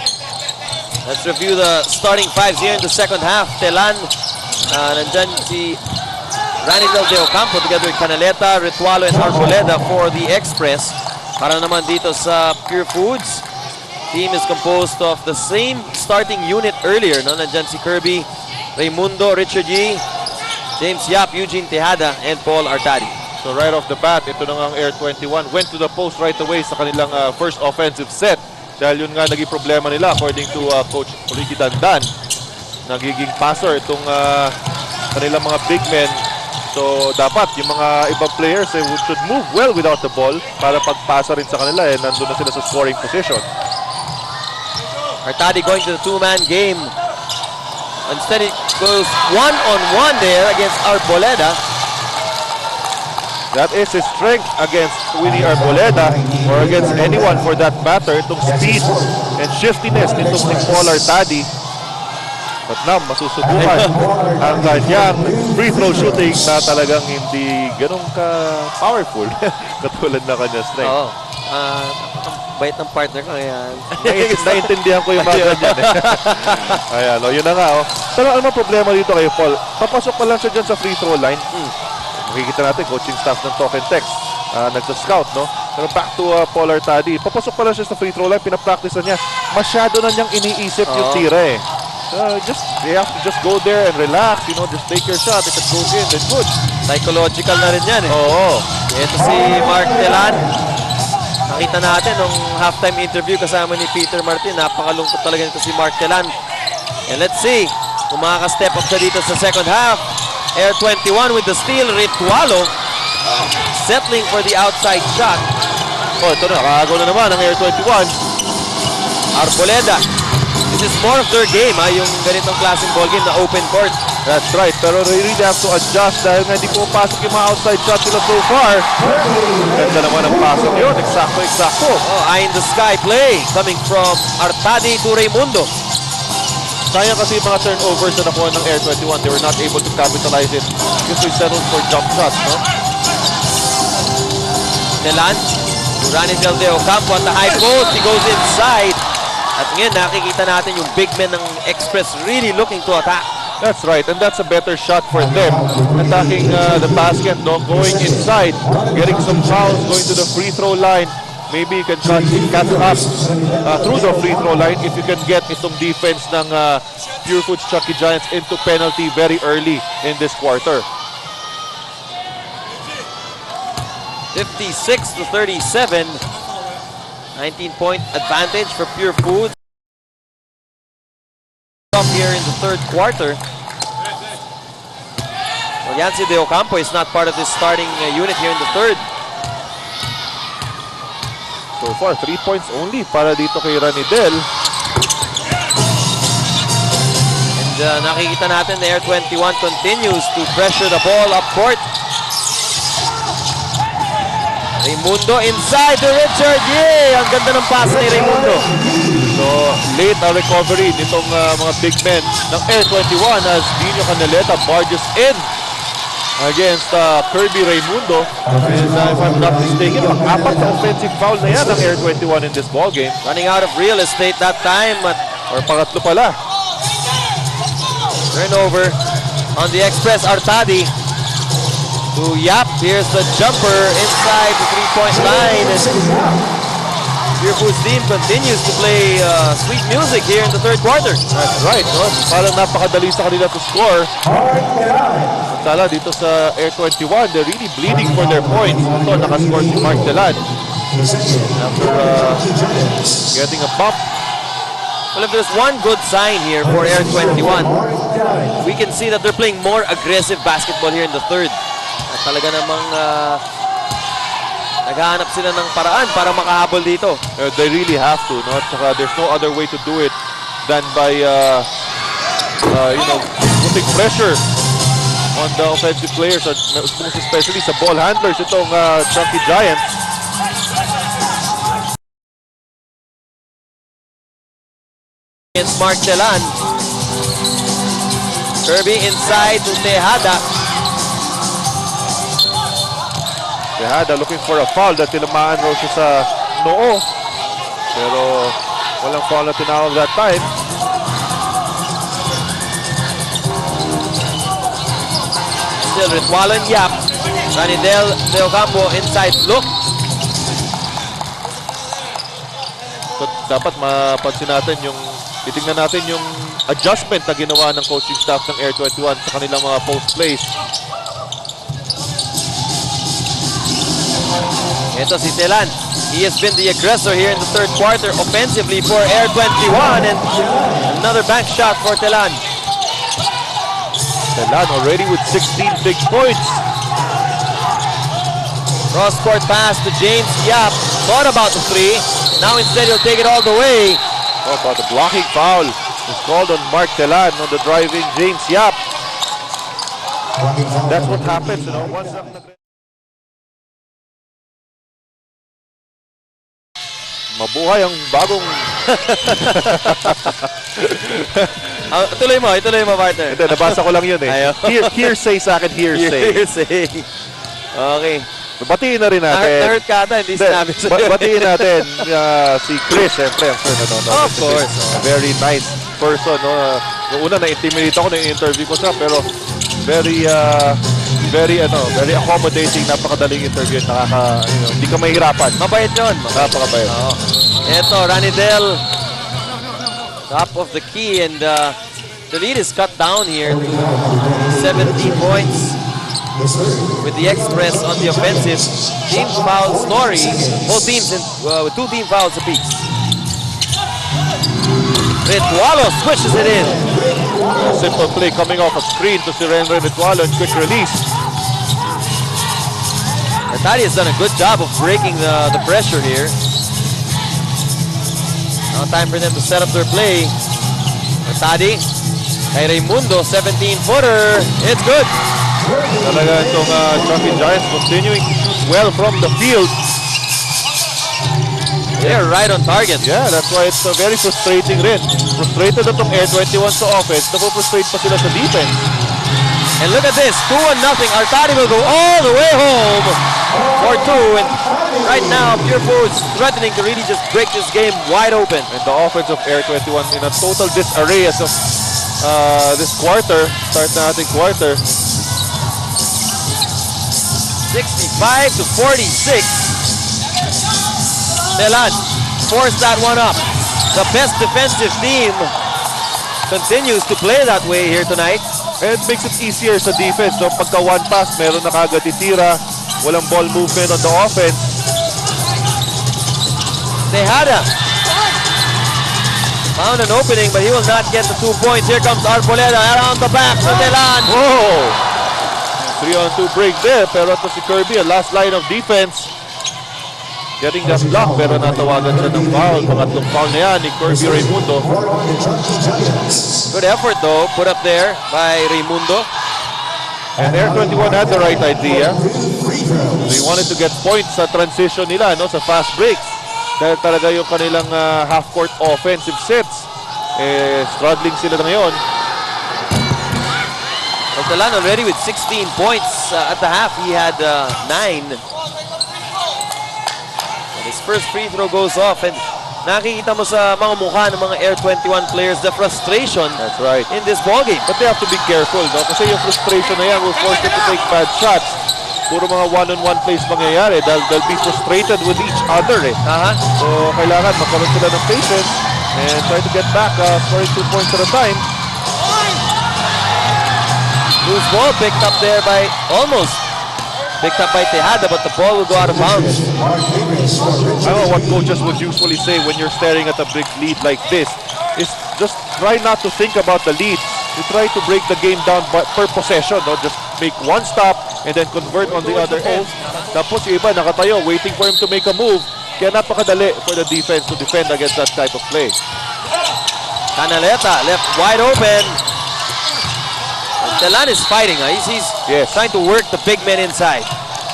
Let's review the starting fives here in the second half. Telan, nandyan si Ranidel de Ocampo together with Canaleta, Ritualo, and Arboleda for the Express. Para naman dito sa Purefoods, team is composed of the same starting unit earlier. No? Nandyan si Kirby, Raimundo, Richard Yee, James Yap, Eugene Tejada, and Paul Artadi. So right off the bat, ito na ang Air21 went to the post right away sa kanilang first offensive set. Dahil yun nga naging problema nila according to Coach Ricky Dandan. Nagiging passer itong kanilang mga big men. So dapat yung mga ibang players should move well without the ball para pagpasa rin sa kanila nandun na sila sa scoring position. Artadi going to the two-man game. Instead it goes one-on-one there against Arboleda. That is his strength against Winnie Arboleda or against anyone for that matter. Itong speed and shiftiness nitong si Paul Artadi. But now, masusubukan ang kanyang free throw shooting na talagang hindi ganun ka-powerful katulad na kanyang strength. Oo. Bait ng partner ko. Ayan. Naintindihan ko yung mga ganyan. Ayan, yun na nga. Pero ano ang problema dito kay Paul? Papasok pa lang siya dyan sa free throw line. Makikita natin, coaching staff ng Talk and Text. Nagsa-scout, no? Pero back to Paul Artadi. Papasok pa lang siya sa free throw line. Pinapractice na niya. Masyado na niyang iniisip yung tira they have to just go there and relax, just take your shot. If it goes in, then good. Psychological na rin yan Oo. Ito si Mark Telan. Nakita natin nung halftime interview kasama ni Peter Martin. Napakalungkot talaga nito si Mark Telan. And let's see kung makaka-step up siya dito sa second half. Air21 with the steal. Ritualo settling for the outside shot. Ito na. Nakagaw na naman ang Air21. Arboleda. This is more of their game, yung ganitong klaseng ball game na open court. That's right. Pero they really have to adjust dahil nga hindi pumapasok yung mga outside shots nila so far. Ganda naman ang pasok yun. Eksakto. Eye in the sky play coming from Artadi to Raimundo. Sayang kasi yung mga turnovers na nakuha ng Air21. They were not able to capitalize it because they settled for jump shots, no? Telan, Ranidel de Ocampo at the high post. He goes inside. At ngayon, nakikita natin yung big men ng Express really looking to attack. That's right, and that's a better shot for them. Attacking the basket, going inside, getting some fouls, going to the free throw line. Maybe you can catch up through the free throw line if you can get itong defense ng Purefoods Chucky Giants into penalty very early in this quarter. 56-37. 19-point advantage for Purefoods. Up here in the third quarter. Well, Yancy De Ocampo is not part of this starting unit here in the third. So far, 3 points only para dito kay Ranidel. And nakikita natin the Air21 continues to pressure the ball up court. Raimundo inside to Richard Yee. Ang ganda ng pass ni Raimundo. So, late ang recovery nitong mga big men ng Air21 as Dino Canaleta barges in against Kirby Raimundo. And if I'm not mistaken, apat na offensive foul na yan ng Air21 in this ballgame. Running out of real estate that time. Or pangatlo pala. Turnover on the Express. Artadi to Yap. Here's the jumper inside the three-point line. And Purefoods team continues to play sweet music here in the third quarter. That's right. No? Parang napakadali sa kanila to score. Samantala dito sa Air21, they're really bleeding for their points. Ito, nakascore si Mark Telan. After getting a bump. Well, if there's one good sign here for Air21, we can see that they're playing more aggressive basketball here in the third. At talaga namang naghahanap sila ng paraan para makahabol dito. They really have to, no? Tsaka there's no other way to do it than by putting pressure on the offensive players, most especially sa ball handlers itong Chunky Giants. against Mark Telan. Kirby inside to Tejada. Tejada looking for a foul that tinamaan raw siya sa noo. Pero walang foul na tinawag that time. Still Ritwalan Yap. Ranidel De Ocampo inside look. So, dapat mapansin natin yung, titingnan natin yung adjustment na ginawa ng coaching staff ng Air21 sa kanilang mga post plays. Ito si Telan. He has been the aggressor here in the third quarter offensively for Air21, and another bank shot for Telan. Telan already with 16 big points. Cross-court pass to James Yap. Thought about the three. Now instead he'll take it all the way. Oh, but the blocking foul is called on Mark Telan on the driving James Yap. That's what happens, you know. Once mabuhay ang bagong... Ituloy mo, partner. Hindi, nabasa ko lang yun eh. Hearsay sa akin, hearsay. Hearsay. Okay. Batiin na rin natin. Na-hurt ka ata, hindi sinabi sa'yo. Batiin natin si Chris, siyempre, ang sir nanonood. Of course. Very nice person. No? Noong una, na-intimidate ako na interview ko siya, pero very accommodating, napakadaling interview. Hindi ka mahirapan. Mabait yun. Napakabait. Ito, Ranidel. Top of the key, and the lead is cut down here to 17 points. With the Express on the offensive. Team foul story. Both teams with 2 team fouls apiece. Ritwalo swishes it in. A simple play coming off a screen to si Renren Ritwalo and quick release. Artadi has done a good job of breaking the pressure here. Now time for them to set up their play. Artadi. Kay Raimundo, 17-footer. It's good. Talaga itong Chunky Giants continuing to shoot well from the field. They're right on target. Yeah, that's why it's very frustrating rin. Frustrated na itong Air21 sa offense, napo-frustrate pa sila sa defense. And look at this, 2-1-0. Artadi will go all the way home for 2. And right now, Purefoods threatening to really just break this game wide open. And the offense of Air21 in a total disarray as of this quarter. Start na ating quarter. 65-46. Telan forced that one up. The best defensive team continues to play that way here tonight. And it makes it easier sa defense. No? Pagka one pass, meron na kagad titira. Walang ball movement on the offense. Tejada found an opening, but he will not get the 2 points. Here comes Arboleda around the back for Telan. Whoa! 3-on-2 break there, pero ito si Kirby, last line of defense. Getting that block, pero natawagan siya ng foul. Pangatlong foul na yan ni Kirby Raimundo. Good effort though, put up there by Raimundo. And Air21 had the right idea. They wanted to get points sa transition nila, no, sa fast breaks. Dahil talaga yung kanilang half-court offensive sets. Struggling sila na ngayon. Telan already with 16 points at the half. He had 9. His first free throw goes off, and nakikita mo sa mga mukha ng mga Air21 players the frustration. That's right. In this ballgame. But they have to be careful, no? Kasi yung frustration na yan will force them to take bad shots. Puro mga one-on-one plays mangyayari. They'll be frustrated with each other. So kailangan magkaroon sila ng patience and try to get back, scoring 2 points at a time. Loose ball picked up there by Tejada, but the ball will go out of bounds. I don't know what coaches would usually say when you're staring at a big lead like this. Is just try not to think about the lead. You try to break the game down per possession. No? Just make one stop and then convert on the other end. Tapos yung iba nakatayo, waiting for him to make a move. Kaya napakadali for the defense to defend against that type of play. Canaleta left wide open. Telan is fighting. He's trying to work the big men inside.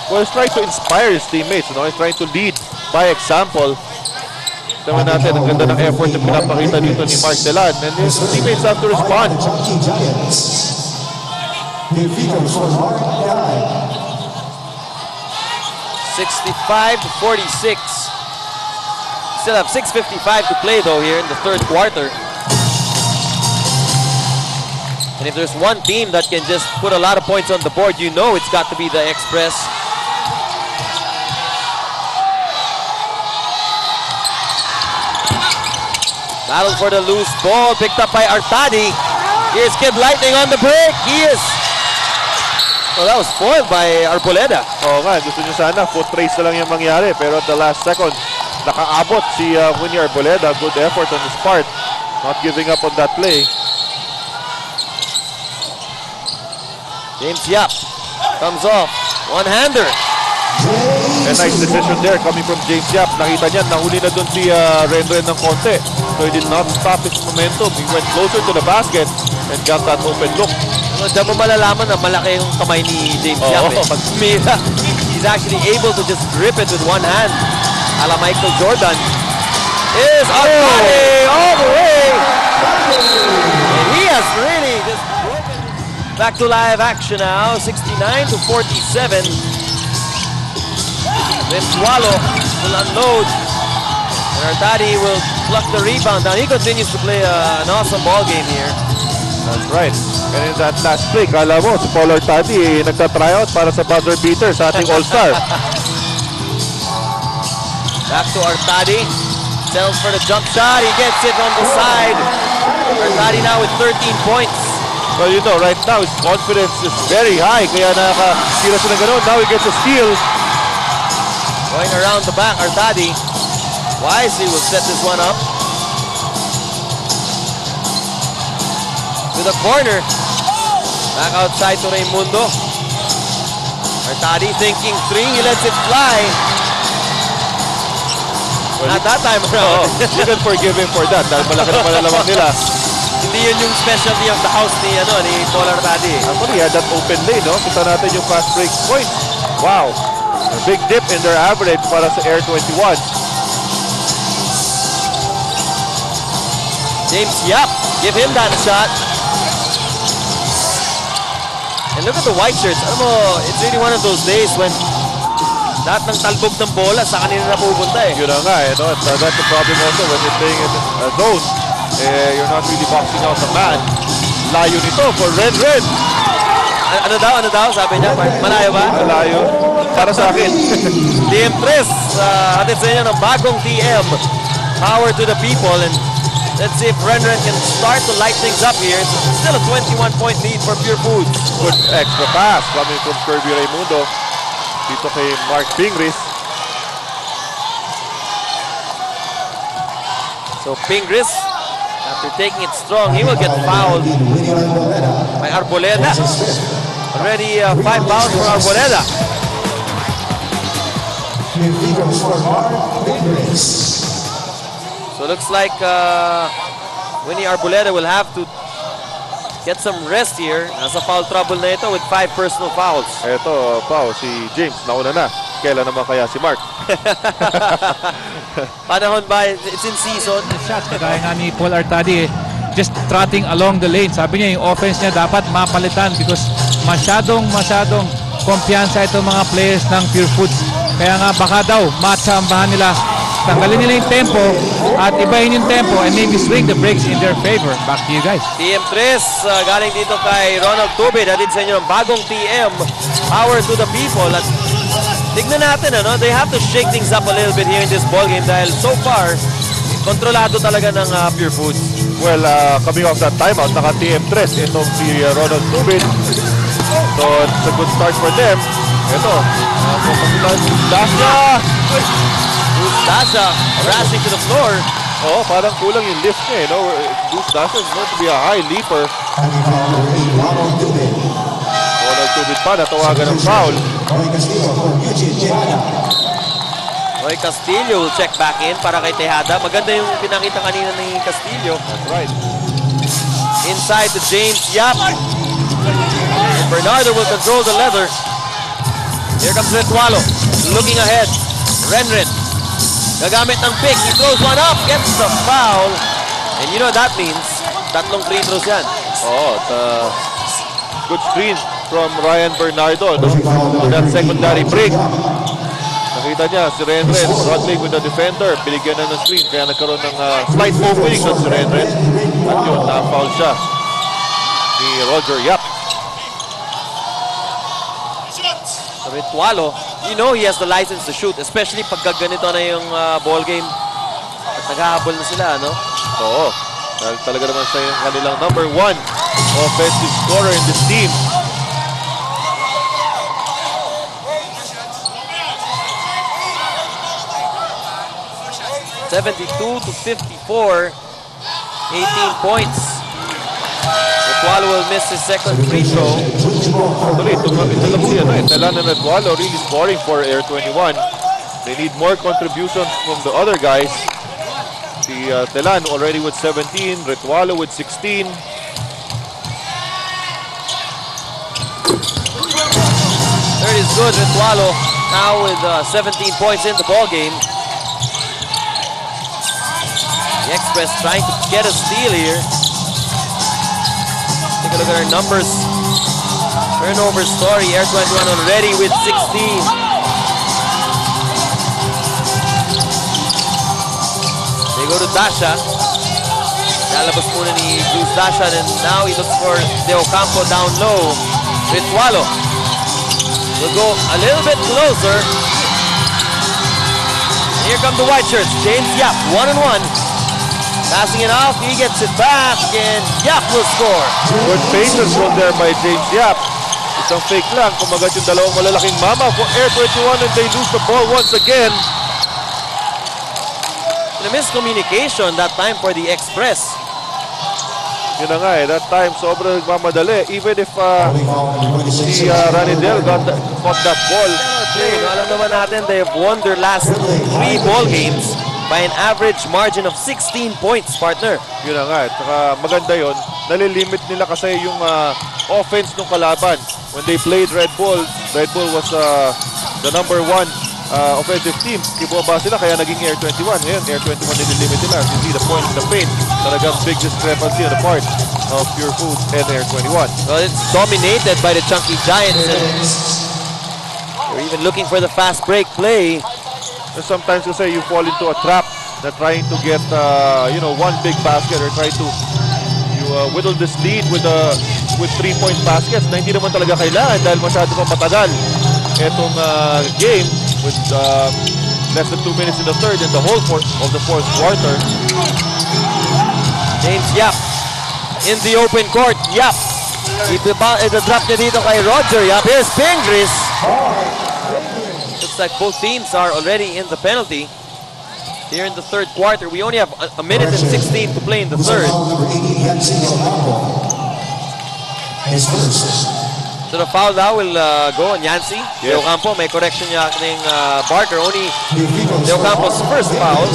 Well, he's trying to inspire his teammates. You know, he's trying to lead by example. Tingnan natin, ang ganda ng effort na pinapakita dito ni Mark Delan. And his teammates have to respond. 65-46. Still have 6:55 to play though here in the third quarter. And if there's one team that can just put a lot of points on the board, you know it's got to be the Express. Battle for the loose ball, picked up by Artadi. Here's Kid Lightning on the break. He is... Well, that was foiled by Arboleda. Oo nga, gusto nyo sana, foot race na lang yung mangyari. Pero at the last second, nakaabot si Winnie Arboleda. Good effort on his part. Not giving up on that play. James Yap comes off. One-hander. A nice decision there coming from James Yap. Nakita niya, nahuli na dun si Renren ng konti. So he did not stop his momentum. He went closer to the basket and got that open look. Diyan mo malalaman na malaki yung kamay ni James Yap. Pag tumira, he's actually able to just grip it with one hand. Ala Michael Jordan. Is Artadi all the way. And he has really just broken. Back to live action now. 69-47. Then Swallow will unload. And Artadi will pluck the rebound down. He continues to play an awesome ball game here. That's right. And in that last play, kala mo, si Paul Artadi nagta-tryout para sa buzzer beater sa ating All-Star. Back to Artadi. Sells for the jump shot. He gets it on the side. Artadi now with 13 points. Well, you know, right now, his confidence is very high. Kaya nakakira siya ng ganun. Now he gets a steal. Going around the back, Artadi. Wisely will set this one up. To the corner. Back outside to Raimundo. Artadi thinking three. He lets it fly. Well, not that time around. You can forgive him for that. Dahil malaki na malalamang nila. Hindi yun yung specialty of the house ni Paul Artadi. Actually, he had that open lane, no? Kita natin yung fast break point. Wow. A big dip in their average para sa Air21. James Yap, give him that shot. And look at the white shirts. Alam mo, it's really one of those days when lahat ng talbog ng bola sa kanila na pupunta eh. Yun na nga eh, no? That's the problem also when you're playing in a zone. You're not really boxing out the man. Layo nito for Red. Ano daw? Sabi niya, malayo ba? Malayo. Para sa akin. TM3, hatid sa inyo ng bagong TM. Power to the people. And let's see if Renren can start to light things up here. It's still a 21-point lead for Purefoods. Good extra pass coming from Kirby Raimundo. Dito kay Mark Pingris. So Pingris, after taking it strong, he will get fouled by Arboleda. Already 5 fouls for Arboleda. So looks like Winnie Arboleda will have to get some rest here. Nasa foul trouble na ito with 5 personal fouls. Ito, Pao, si James, nauna na. Kailan naman kaya si Mark? Panahon ba? It's in season. Shot, kagaya nga ni Paul Artadi, just trotting along the lane. Sabi niya, yung offense niya dapat mapalitan because masyadong kumpiyansa itong mga players ng Purefoods. Kaya nga baka daw matsambahan nila, tanggalin nila yung tempo at ibahin yung tempo and maybe swing the breaks in their favor. Back to you guys. TM3, galing dito kay Ronald Tubid. Hatid sa inyo ng bagong TM. Power to the people. At tignan natin, they have to shake things up a little bit here in this ballgame dahil so far, kontrolado talaga ng Purefoods. Well, coming off that timeout, naka-TM3 itong si Ronald Tubid. So, it's a good start for them. Ito, Dasha crashing to the floor. Oh, parang kulang yung lift niya, Goose Dasha is going to be a high leaper. Ronald Tubid pa, natawagan ng foul. Roy Castillo will check back in para kay Tejada. Maganda yung pinakita kanina ni Castillo. That's right. Inside to James Yap. And Bernardo will control the leather. Here comes Retualo. Looking ahead. Renren. Gagamit ng pick. He throws one up. Gets the foul. And you know what that means. Tatlong free throws yan. Oh, good screen from Ryan Bernardo on that secondary break. Nakita niya si Renren struggling with the defender. Binigyan na ng screen kaya nagkaroon ng slight opening ng si Renren. At yun, na-foul siya ni Roger Yap. Ritualo, you know he has the license to shoot, especially pag ganito na yung ball game at naghahabol na sila, no? Oo. Dahil talaga naman siya yung kanilang number 1 offensive scorer in this team. (72-54), 18 points. Ritualo will miss his second free throw. Actually, ito lang si Telan and Ritualo really scoring for Air21. They need more contributions from the other guys. Si Telan already with 17, Ritualo with 16. Third is good. Ritualo now with 17 points in the ball game. The Express trying to get a steal here. Take a look at our numbers. Turnover story. Air21 already with 16. They go to Dasha. Lalabas muna ni Cruz Dasha, and now he looks for De Ocampo down low. Ritualo will go a little bit closer. Here come the white shirts. James Yap, 1-on-1. Passing it off, he gets it back, and Yap will score. Good patience from there by James Yap. Isang fake lang, kumagat yung dalawang malalaking mama for Air21 and they lose the ball once again. And a miscommunication that time for the Express. Yun na nga that time sobrang nagmamadali. Even if si Ranidel caught that ball. Alam naman natin, they have won their last 3 ball games by an average margin of 16 points, partner. Yun na nga. Saka maganda yun. Nalilimit nila kasi yung offense ng kalaban. When they played Red Bull was the number 1 offensive team. Ibaba sila kaya naging Air21. Ngayon, Air21 nililimit nila. You see the point in the paint. Talagang big discrepancy on the part of Purefoods and Air21. Well, it's dominated by the Chunky Giants. They're even looking for the fast break play. And sometimes kasi you fall into a trap na trying to get one big basket or try to whittle this lead with 3-point baskets na hindi naman talaga kailangan dahil masyado pa matagal etong game with less than 2 minutes in the third and the whole of the fourth quarter. James Yap in the open court. Yap, ita-drop niya dito kay Roger Yap. Here's Pingris. Looks like both teams are already in the penalty here in the third quarter. We only have a minute and 16 to play in the third. So the foul now will go on Yancy. Yes. De Ocampo, may correction niya ng Barker. Only De Ocampo's first foul.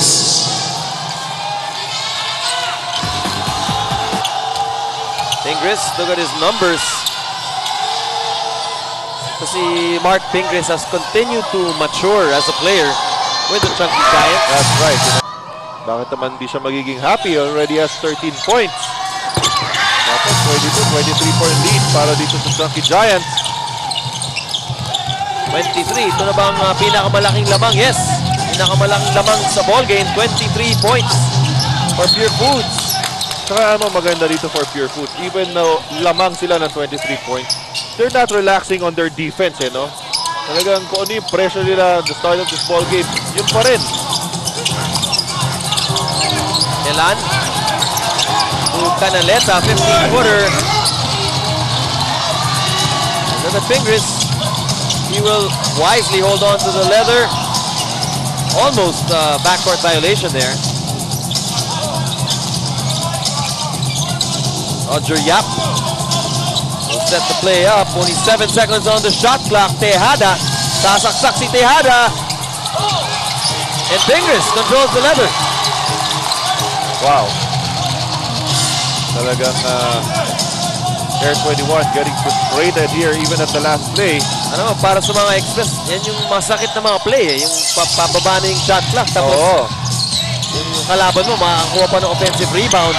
Pingris, look at his numbers. Kasi Mark Pingris has continued to mature as a player with the Chunky Giants. That's right. Bakit naman di siya magiging happy? Already has 13 points. Tapos 22-23-point lead para dito sa Chunky Giants. 23. Ito na bang pinakamalaking lamang? Yes. Pinakamalaking lamang sa ball game. 23 points for Purefoods. Saka maganda dito for Purefoods. Even though lamang sila ng 23 points, they're not relaxing on their defense, no? Talagang kung ano yung pressure nila at the start of this ball game, yun pa rin. Elan. To Canaleta, 15-footer. Look at Pingris. He will wisely hold on to the leather. Almost backcourt violation there. Roger Yap will set the play up. Only 7 seconds on the shot clock. Tejada. Sasaksak si Tejada. And Pingris controls the leather. Wow. Talagang Air21 getting frustrated here even at the last play. Ano, para sa mga Express, yan yung masakit na mga play eh. Yung papababa na yung shot clock. Tapos, yung kalaban mo, makakuha pa ng offensive rebound.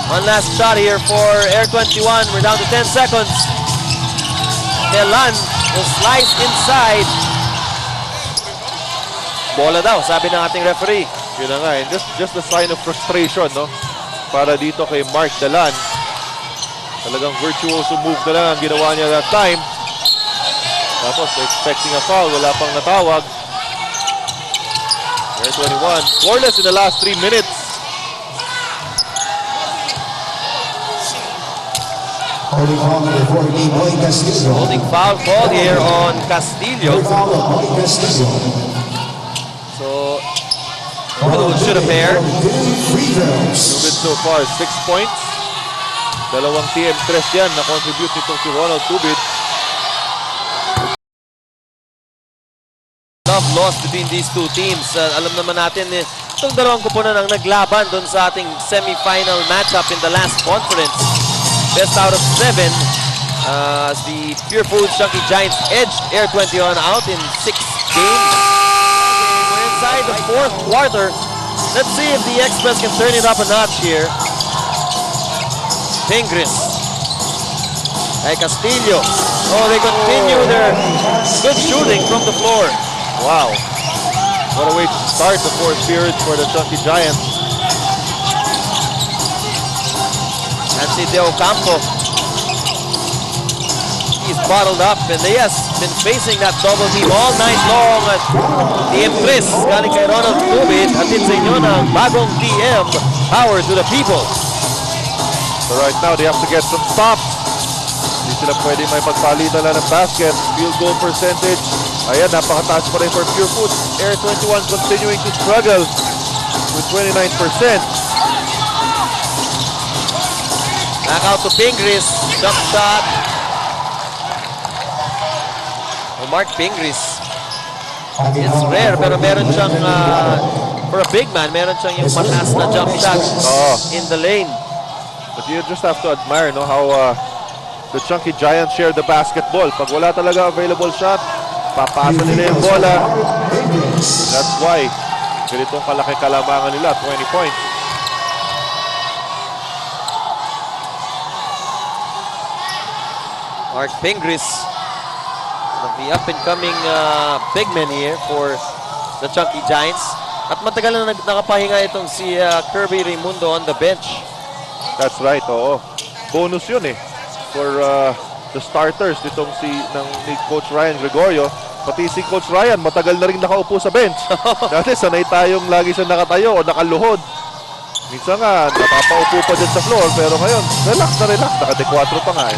One last shot here for Air21. We're down to 10 seconds. Delan will slice inside. Bola daw, sabi ng ating referee. Yun na nga, and just a sign of frustration, no? Para dito kay Mark Delan. Talagang virtuoso move na lang ang ginawa niya that time. Tapos expecting a foul, wala pang natawag. Air21 scoreless in the last 3 minutes. Holding foul called here on Castillo. So, Purefoods should have paired. Tubid so far, 6 points. Dalawang TM3 yan na contribute nitong si Ronald Tubid. Tough loss between these two teams. Alam naman natin, itong dalawang kupunan ang naglaban doon sa ating semi-final matchup in the last conference. Best out of 7. As the Purefoods Chunky Giants edged Air21 out in 6 games. We're inside the 4th quarter. Let's see if the Express can turn it up a notch here. Pingris. Ay Castillo. Oh, they continue their good shooting from the floor. Wow. What a way to start the 4th period for the Chunky Giants. And si De Ocampo. He's bottled up and he has been facing that double team all night long. At TM3 galing kay Ronald Tubid. Atin sa inyo ng bagong TM, power to the people. So right now they have to get some stops. Hindi sila pwede may pagpalitan lang ng basket. Field goal percentage. Ayan, napakataas pa rin for Purefoods. Air21 continuing to struggle with 29%. Back out to Pingris. Jump shot. Mark Pingris. It's rare pero meron siyang for a big man, meron siyang yung mataas na jump shot in the lane. But you just have to admire how the Chunky Giants share the basketball. Pag wala talaga available shot, papasa nila yung bola. That's why ganitong kalaki kalamangan nila, 20 points. Mark Pingris, the up-and-coming big man here for the Chunky Giants. At matagal na nakapahinga itong si Kirby Raimundo on the bench. That's right, oo. Bonus yun for the starters nitong ni Coach Ryan Gregorio. Pati si Coach Ryan, matagal na rin nakaupo sa bench. Dati sanay tayong lagi siya nakatayo o nakaluhod. Minsan nga, napapaupo pa dyan sa floor. Pero ngayon, relax na relax. Naka-4 pa nga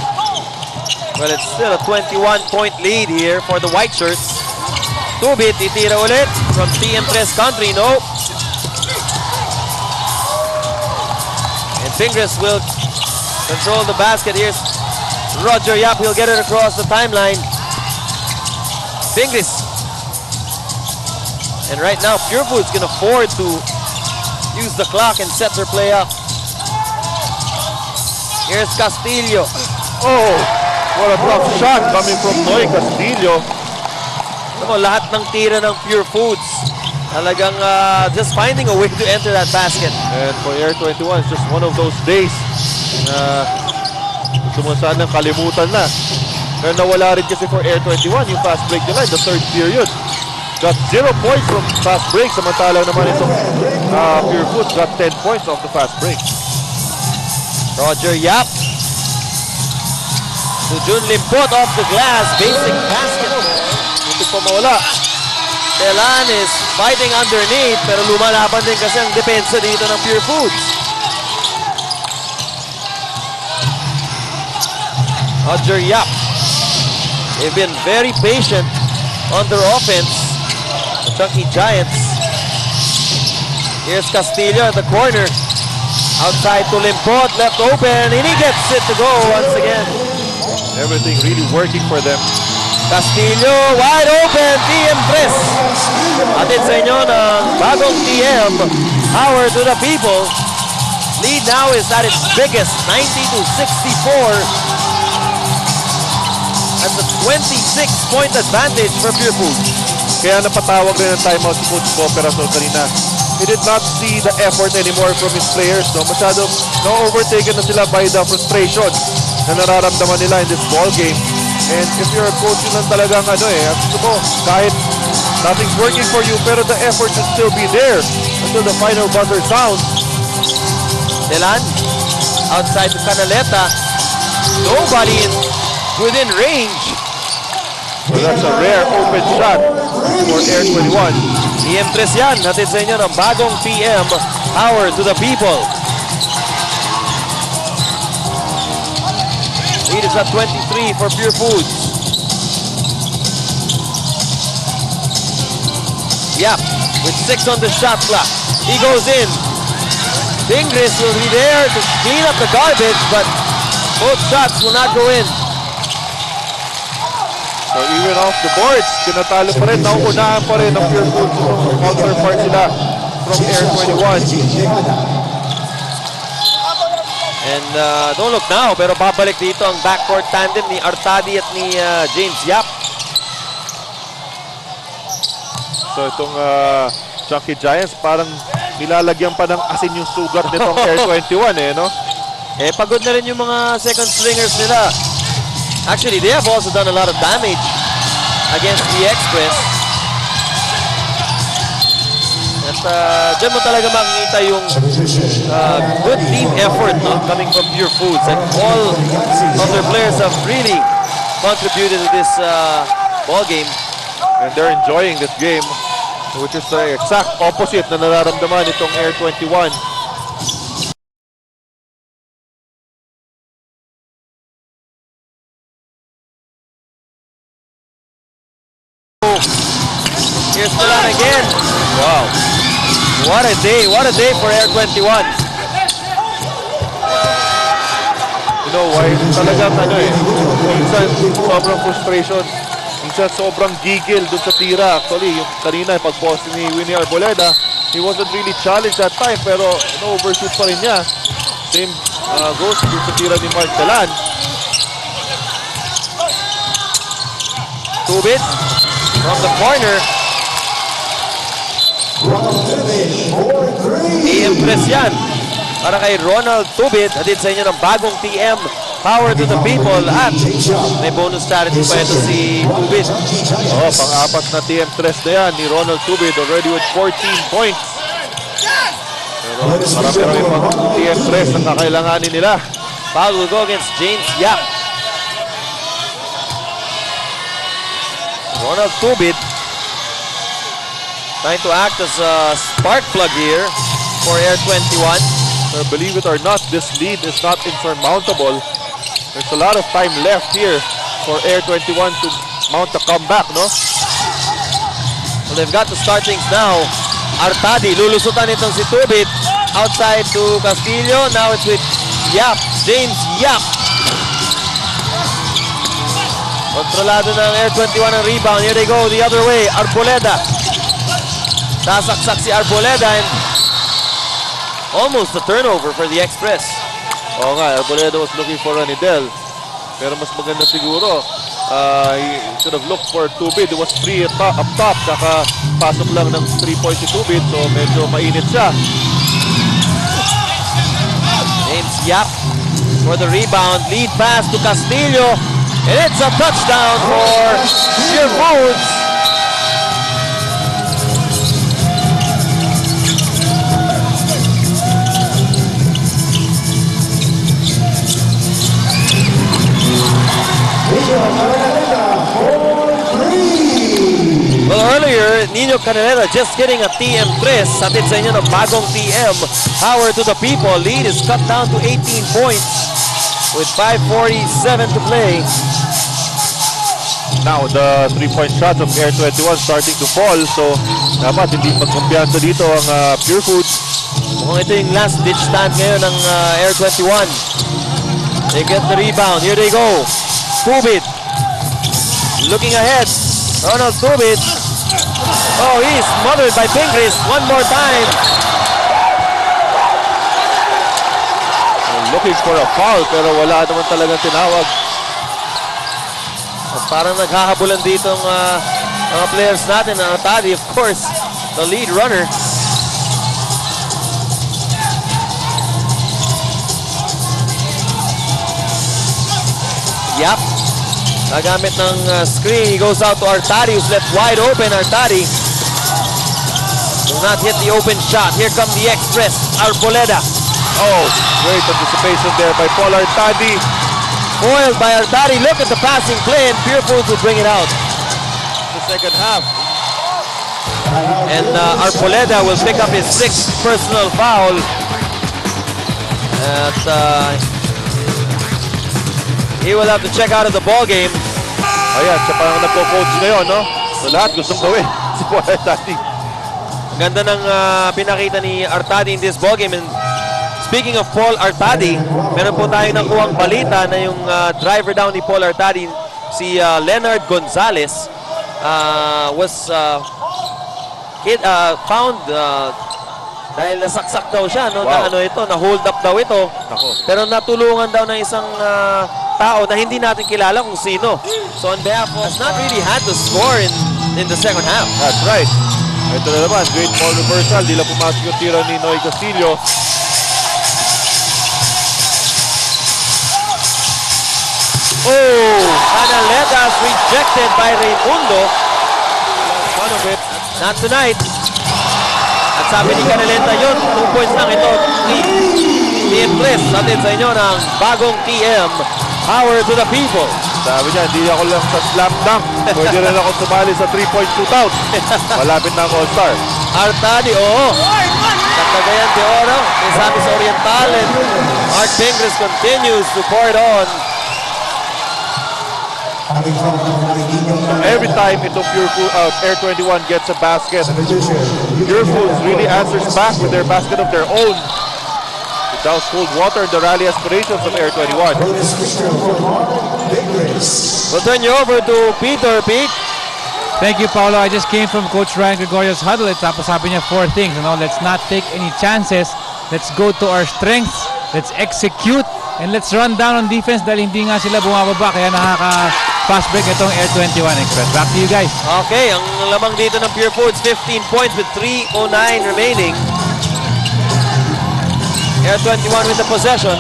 Well, it's still a 21-point lead here for the white shirts. Tubit, titira ulit from TM3 country, no. And Pingris will control the basket. Here's Roger Yap, he'll get it across the timeline. Pingris. And right now, Purefoods can afford to use the clock and set their play up. Here's Castillo. Oh! What a tough shot coming from Noy Castillo. Lahat ng tira ng Purefoods. Talagang just finding a way to enter that basket. And for Air21, it's just one of those days na gusto mo sanang kalimutan na. Pero nawala rin kasi for Air21 yung fast break nila in the 3rd period. Got 0 points from fast break. Samantalang naman itong Purefoods got 10 points off the fast break. Roger Yap. Jun Limpot off the glass, basic basket. Ito pa mawala. Telan is fighting underneath, pero lumalaban din kasi ang depensa dito ng Purefoods. Roger Yap. They've been very patient on their offense. The Chunky Giants. Here's Castillo at the corner. Outside to Limpot, left open, and he gets it to go once again. Everything really working for them. Castillo, wide open, TM3. Atin sa inyo ng bagong TM, power to the people. Lead now is at its biggest, 90-64. That's a 26-point advantage for Purefoods. Kaya napatawag rin ng timeout si Coach Cooperason kanina. He did not see the effort anymore from his players. No? Masyadong na-overtaken na sila by the frustration na nararamdaman nila in this ball game. And if you're a coach, yun lang talagang gusto mo, kahit nothing's working for you, pero the effort should still be there until the final buzzer sounds. Delan, outside to Canaleta. Nobody within range. Well, that's a rare open shot for Air21. TM3 yan. Hatid sa inyo ng bagong TM. Power to the people. Lead is at 23 for Purefoods. Yap, with 6 on the shot clock. He goes in. Pingris will be there to clean up the garbage, but both shots will not go in. So even off the boards, tinatalo pa rin, nauunahan pa rin ang Purefoods itong counterpart nila from Air21. And don't look now, pero babalik dito ang backcourt tandem ni Artadi at ni James Yap. So itong Chunky Giants, parang nilalagyan pa ng asin yung sugat nitong Air21 no? Pagod na rin yung mga second stringers nila. Actually, they have also done a lot of damage against the Express. At dyan mo talaga makikita yung good team effort coming from Purefoods. And all of their players have really contributed to this ball game. And they're enjoying this game, which is the exact opposite na nararamdaman itong Air21. Here's Milan again. Wow. What a day for Air21. You know why? Talagang minsan sobrang frustration. Minsan sobrang gigil dun sa tira. Actually, yung kanina pag-post ni Winnie Arboleda, he wasn't really challenged that time, pero overshoot pa rin niya. Same goes dun sa tira ni Mark Talan. Tubit from the corner. TM3 yan para kay Ronald Tubit. Hatid sa inyo ng bagong TM. Power to the people. At may bonus strategy pa ito si Tubit. Pang-apat na TM3 na yan ni Ronald Tubit, already with 14 points. Pero marami pang TM3 ang kakailanganin nila. Foul will go against James Yap. Ronald Tubit trying to act as a spark plug here for Air21. Believe it or not, this lead is not insurmountable. There's a lot of time left here for Air21 to mount a comeback, no? Well, they've got to start things now. Artadi, lulusutan itong si Tubit. Outside to Castillo. Now it's with Yap. James Yap. Kontrolado ng Air21 ang rebound. Here they go the other way. Arboleda. Sasaksak si Arboleda and almost a turnover for the Express. Oo nga, Arboleda was looking for Ranidel. Pero mas maganda siguro. He should have looked for Tubit. It was free up top. Kakapasok lang ng 3-point si Tubit. So medyo mainit siya. James Yap for the rebound. Lead pass to Castillo. And it's a touchdown for Purefoods. Well, earlier, Nino Canaleta just getting a TM3. Hatid sa inyo ng bagong TM. Power to the people. Lead is cut down to 18 points with 5:47 to play. Now, the 3-point shots of Air21 starting to fall. So, dapat hindi magkumpiyansa dito ang Purefoods. Mukhang ito yung last ditch stand ngayon ng Air21. They get the rebound. Here they go. Tubit. Looking ahead. Ronald Tubit. Oh, he's smothered by Pingris one more time. looking for a foul pero wala naman talagang tinawag. At parang naghahabulan dito ang mga players natin. Artadi, of course, the lead runner. Yap. Nagamit ng screen. He goes out to Artadi, who's left wide open. Artadi does not hit the open shot. Here come the Express. Arboleda. Oh, great anticipation there by Paul Artadi. Foiled by Artadi. Look at the passing play, and Purefoods will bring it out. The second half. And Arboleda will pick up his 6th personal foul. At he will have to check out of the ball game. Ayan, siya parang nagko-coach ngayon, no? So lahat gustong gawin si Paul Artadi. Ganda ng pinakita ni Artadi in this ball game. And speaking of Paul Artadi, meron po tayong nakuhang balita na yung driver down ni Paul Artadi, si Leonard Gonzalez, was found dahil nasaksak daw siya, no? Wow. Na hold up daw ito. Nako. Pero natulungan daw ng isang tao na hindi natin kilala kung sino. So on behalf of, has not really had to score in the second half. That's right. Ito na naman, great ball reversal. Di lang pumasok yung tira ni Noy Castillo. Oh! Canaletas rejected by Raimundo. One of it. Not tonight. At sabi ni Canaleta yun, 2 points lang ito. TM Bliss, natin sa inyo ng bagong TM, Power to the People. Sabi niya, hindi ako lang sa slam dunk. Pwede rin ako sumali sa 3-point shootout. Malapit na ang All-Star. Artadi, oo. Nagkagayan de Oro, may sabi sa Oriental, and Art Pingres continues to pour it on. Every time itong Air21 gets a basket, Purefoods really answers back with their basket of their own. It does cold water in the rally aspirations of Air21. We'll turn you over to Peter. Pete. Thank you, Paolo. I just came from Coach Ryan Gregorio's huddle. Tapos sabi niya 4 things. Let's not take any chances. Let's go to our strengths. Let's execute. And let's run down on defense dahil hindi nga sila bumababa. Kaya nakaka-fast break itong Air21 Express. Back to you guys. Okay, ang lamang dito ng Purefoods, 15 points with 3:09 remaining. Air21 with the possession.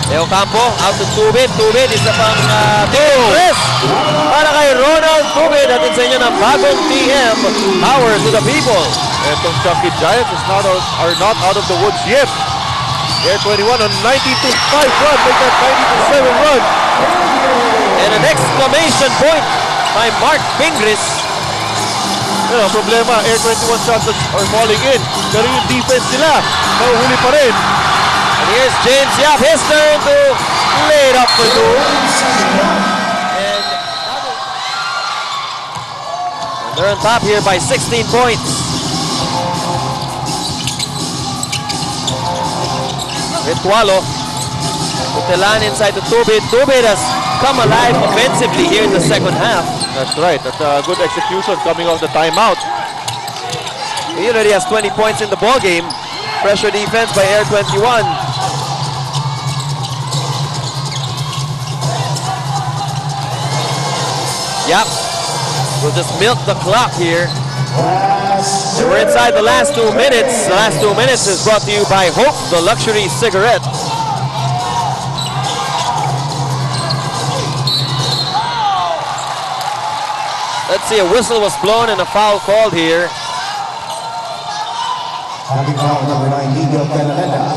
Leo Campo, out to Tubid. Tubid, isa pang press para kay Ronald Tubid. Atin sa inyo ng bagong TM, Power to the People. Itong Chucky Giants are not out of the woods yet. Air21 on 92-5 run, make that 90-7 run. And an exclamation point by Mark Pingris. Pero ang problema, Air21 shots are falling in. Pero yung defense nila, nahuhuli pa rin. And here's James Yap, his turn to lay it up for two. And they're on top here by 16 points. Ritualo, Putelan inside to Tubid. Tubid has come alive offensively here in the second half. That's right. That's a good execution coming off the timeout. He already has 20 points in the ball game. Pressure defense by Air21. Yep. We'll just milk the clock here. And we're inside the last 2 minutes. The last 2 minutes is brought to you by Hope, the luxury cigarette. Let's see, a whistle was blown and a foul called here.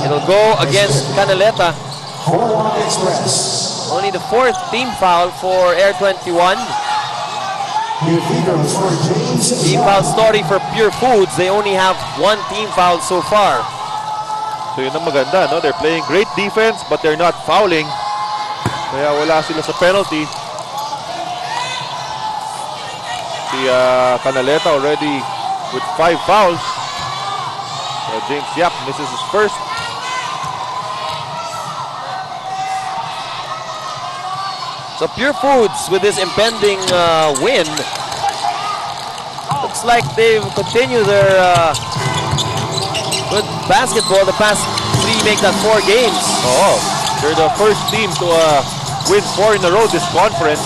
It'll go against Canaleta. Only the 4th team foul for Air21. Team foul story for Purefoods. They only have 1 team foul so far. So yun ang maganda, no? They're playing great defense but they're not fouling. Kaya wala sila sa penalty. Si Canaleta already with 5 fouls. James Yap misses his first. So Purefoods with this impending win, looks like they've continued their good basketball the past 3 make that 4 games. Oo. They're the first team to win 4 in a row this conference.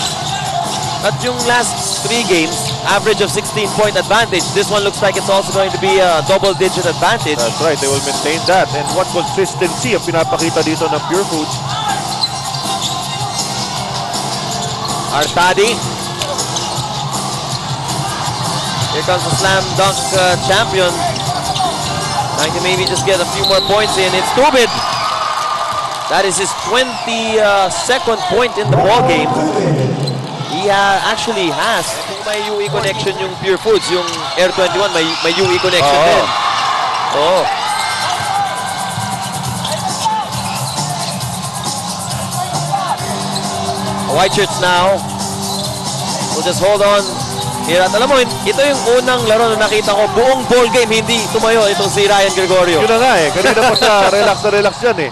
At yung last 3 games, average of 16-point advantage. This one looks like it's also going to be a double-digit advantage. That's right. They will maintain that. And what consistency ang pinapakita dito ng Purefoods. Artadi. Here comes the slam dunk champion. Trying to maybe just get a few more points in. It's Tubid. That is his 22nd point in the ball game. He actually has. May UE connection yung Purefoods, yung Air21 may UE connection din. Oh. White shirts now. We'll just hold on. Here at alam mo, ito yung unang laro na nakita ko buong ball game hindi tumayo itong si Ryan Gregorio. Yun na nga eh. Kanina pa siya relax yan eh.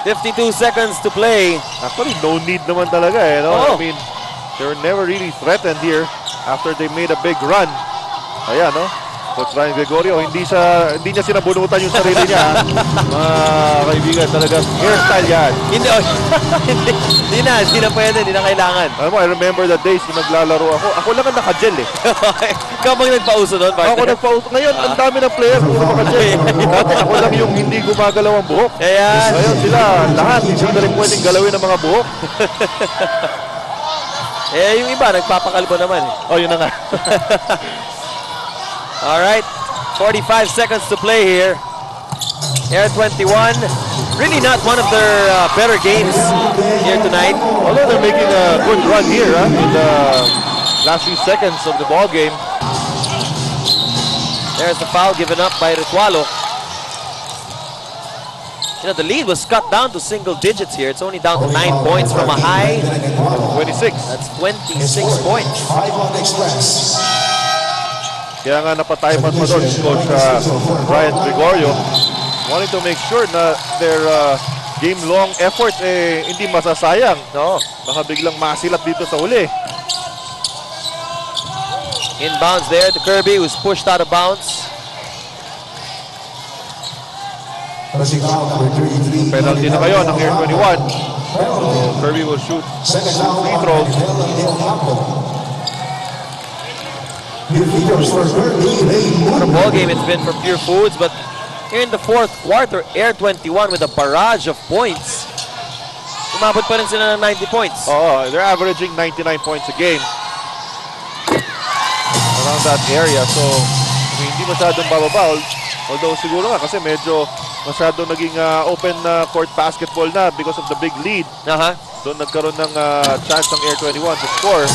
52 seconds to play. Actually, no need naman talaga eh. No? Oh. I mean, they were never really threatened here after they made a big run. Ayan, no? Coach Ryan Gregorio, hindi niya sinabunutan yung sarili niya. Mga kaibigan, talaga hairstyle yan. Hindi, hindi na pwede, hindi na kailangan. Alam mo, I remember the days na naglalaro ako. Ako lang ang naka-gel eh. Ikaw bang nagpauso doon, partner? Ako nagpauso. Ngayon, ang dami ng player puro naka-gel. Dati ako lang yung hindi gumagalaw ang buhok. Ayan. Ngayon sila, lahat, hindi na rin pwedeng galawin ang mga buhok. Yung iba, nagpapakalbo naman eh. Oh, yun na nga. All right, 45 seconds to play here. Air21, really not one of their better games here tonight. Although they're making a good run here in the last few seconds of the ball game. There's the foul given up by Ritualo. You know, the lead was cut down to single digits here. It's only down to 9 points from a high. 26. That's 26 points. Kaya nga napatay pa doon si Coach Ryan Gregorio, wanting to make sure na their game-long effort hindi masasayang. No? Baka biglang masilat dito sa huli. Inbounds there to Kirby, who's pushed out of bounds. Penalty na kayo ng Air21. So Kirby will shoot 2 free throws. What a ball game it's been for Purefoods, but here in the 4th quarter, Air21 with a barrage of points. Umabot pa rin sila ng 90 points. Oh, they're averaging 99 points a game around that area. So, hindi masyadong bababa. Although siguro nga kasi medyo masyadong naging open court basketball na because of the big lead. Doon nagkaroon ng chance ng Air21 to score.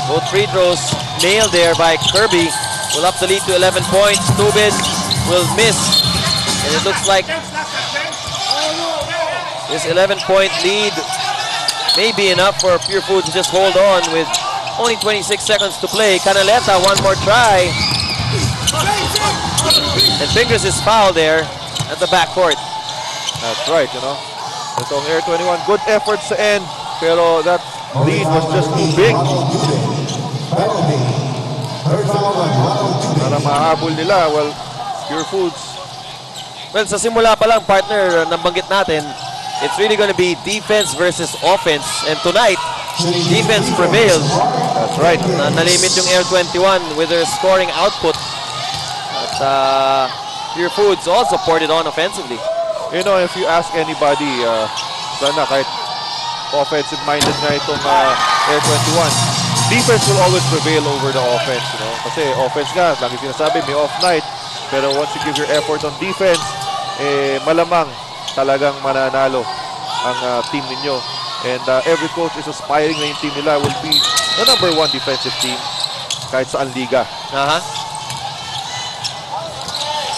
Both free throws nailed there by Kirby. Will up the lead to 11 points. Tubid will miss. And it looks like this 11-point lead may be enough for Purefoods to just hold on with only 26 seconds to play. Canaleta, one more try. And Fingers is fouled there at the backcourt. That's right, you know. Itong Air21, good effort sa end. Pero that lead was just too big. Para mahabol nila, well, Purefoods. Well, sa simula pa lang, partner, nabanggit natin, it's really going to be defense versus offense. And tonight, defense prevailed. That's right. Nalimit yung Air21 with their scoring output. At Purefoods also poured it on offensively. You know, if you ask anybody, sana kahit offensive-minded nga itong Air21, defense will always prevail over the offense, you know. Kasi offense nga, lagi sinasabi, may off night. Pero once you give your effort on defense, malamang talagang mananalo ang team ninyo. And every coach is aspiring na yung team nila will be the #1 defensive team kahit saan liga.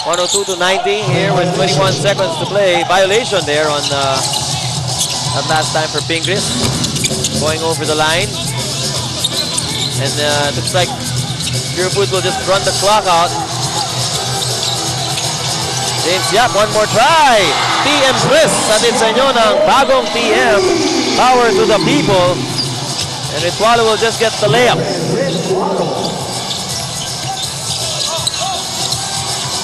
102 to 90 here with 21 seconds to play. Violation there on that last time for Pingris. Going over the line. And it looks like Purefoods will just run the clock out. James Yap, one more try. TM twist. Atin sa inyo ng bagong TM. Power to the people. And Ritualo will just get the layup.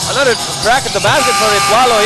Another crack at the basket for Itualo.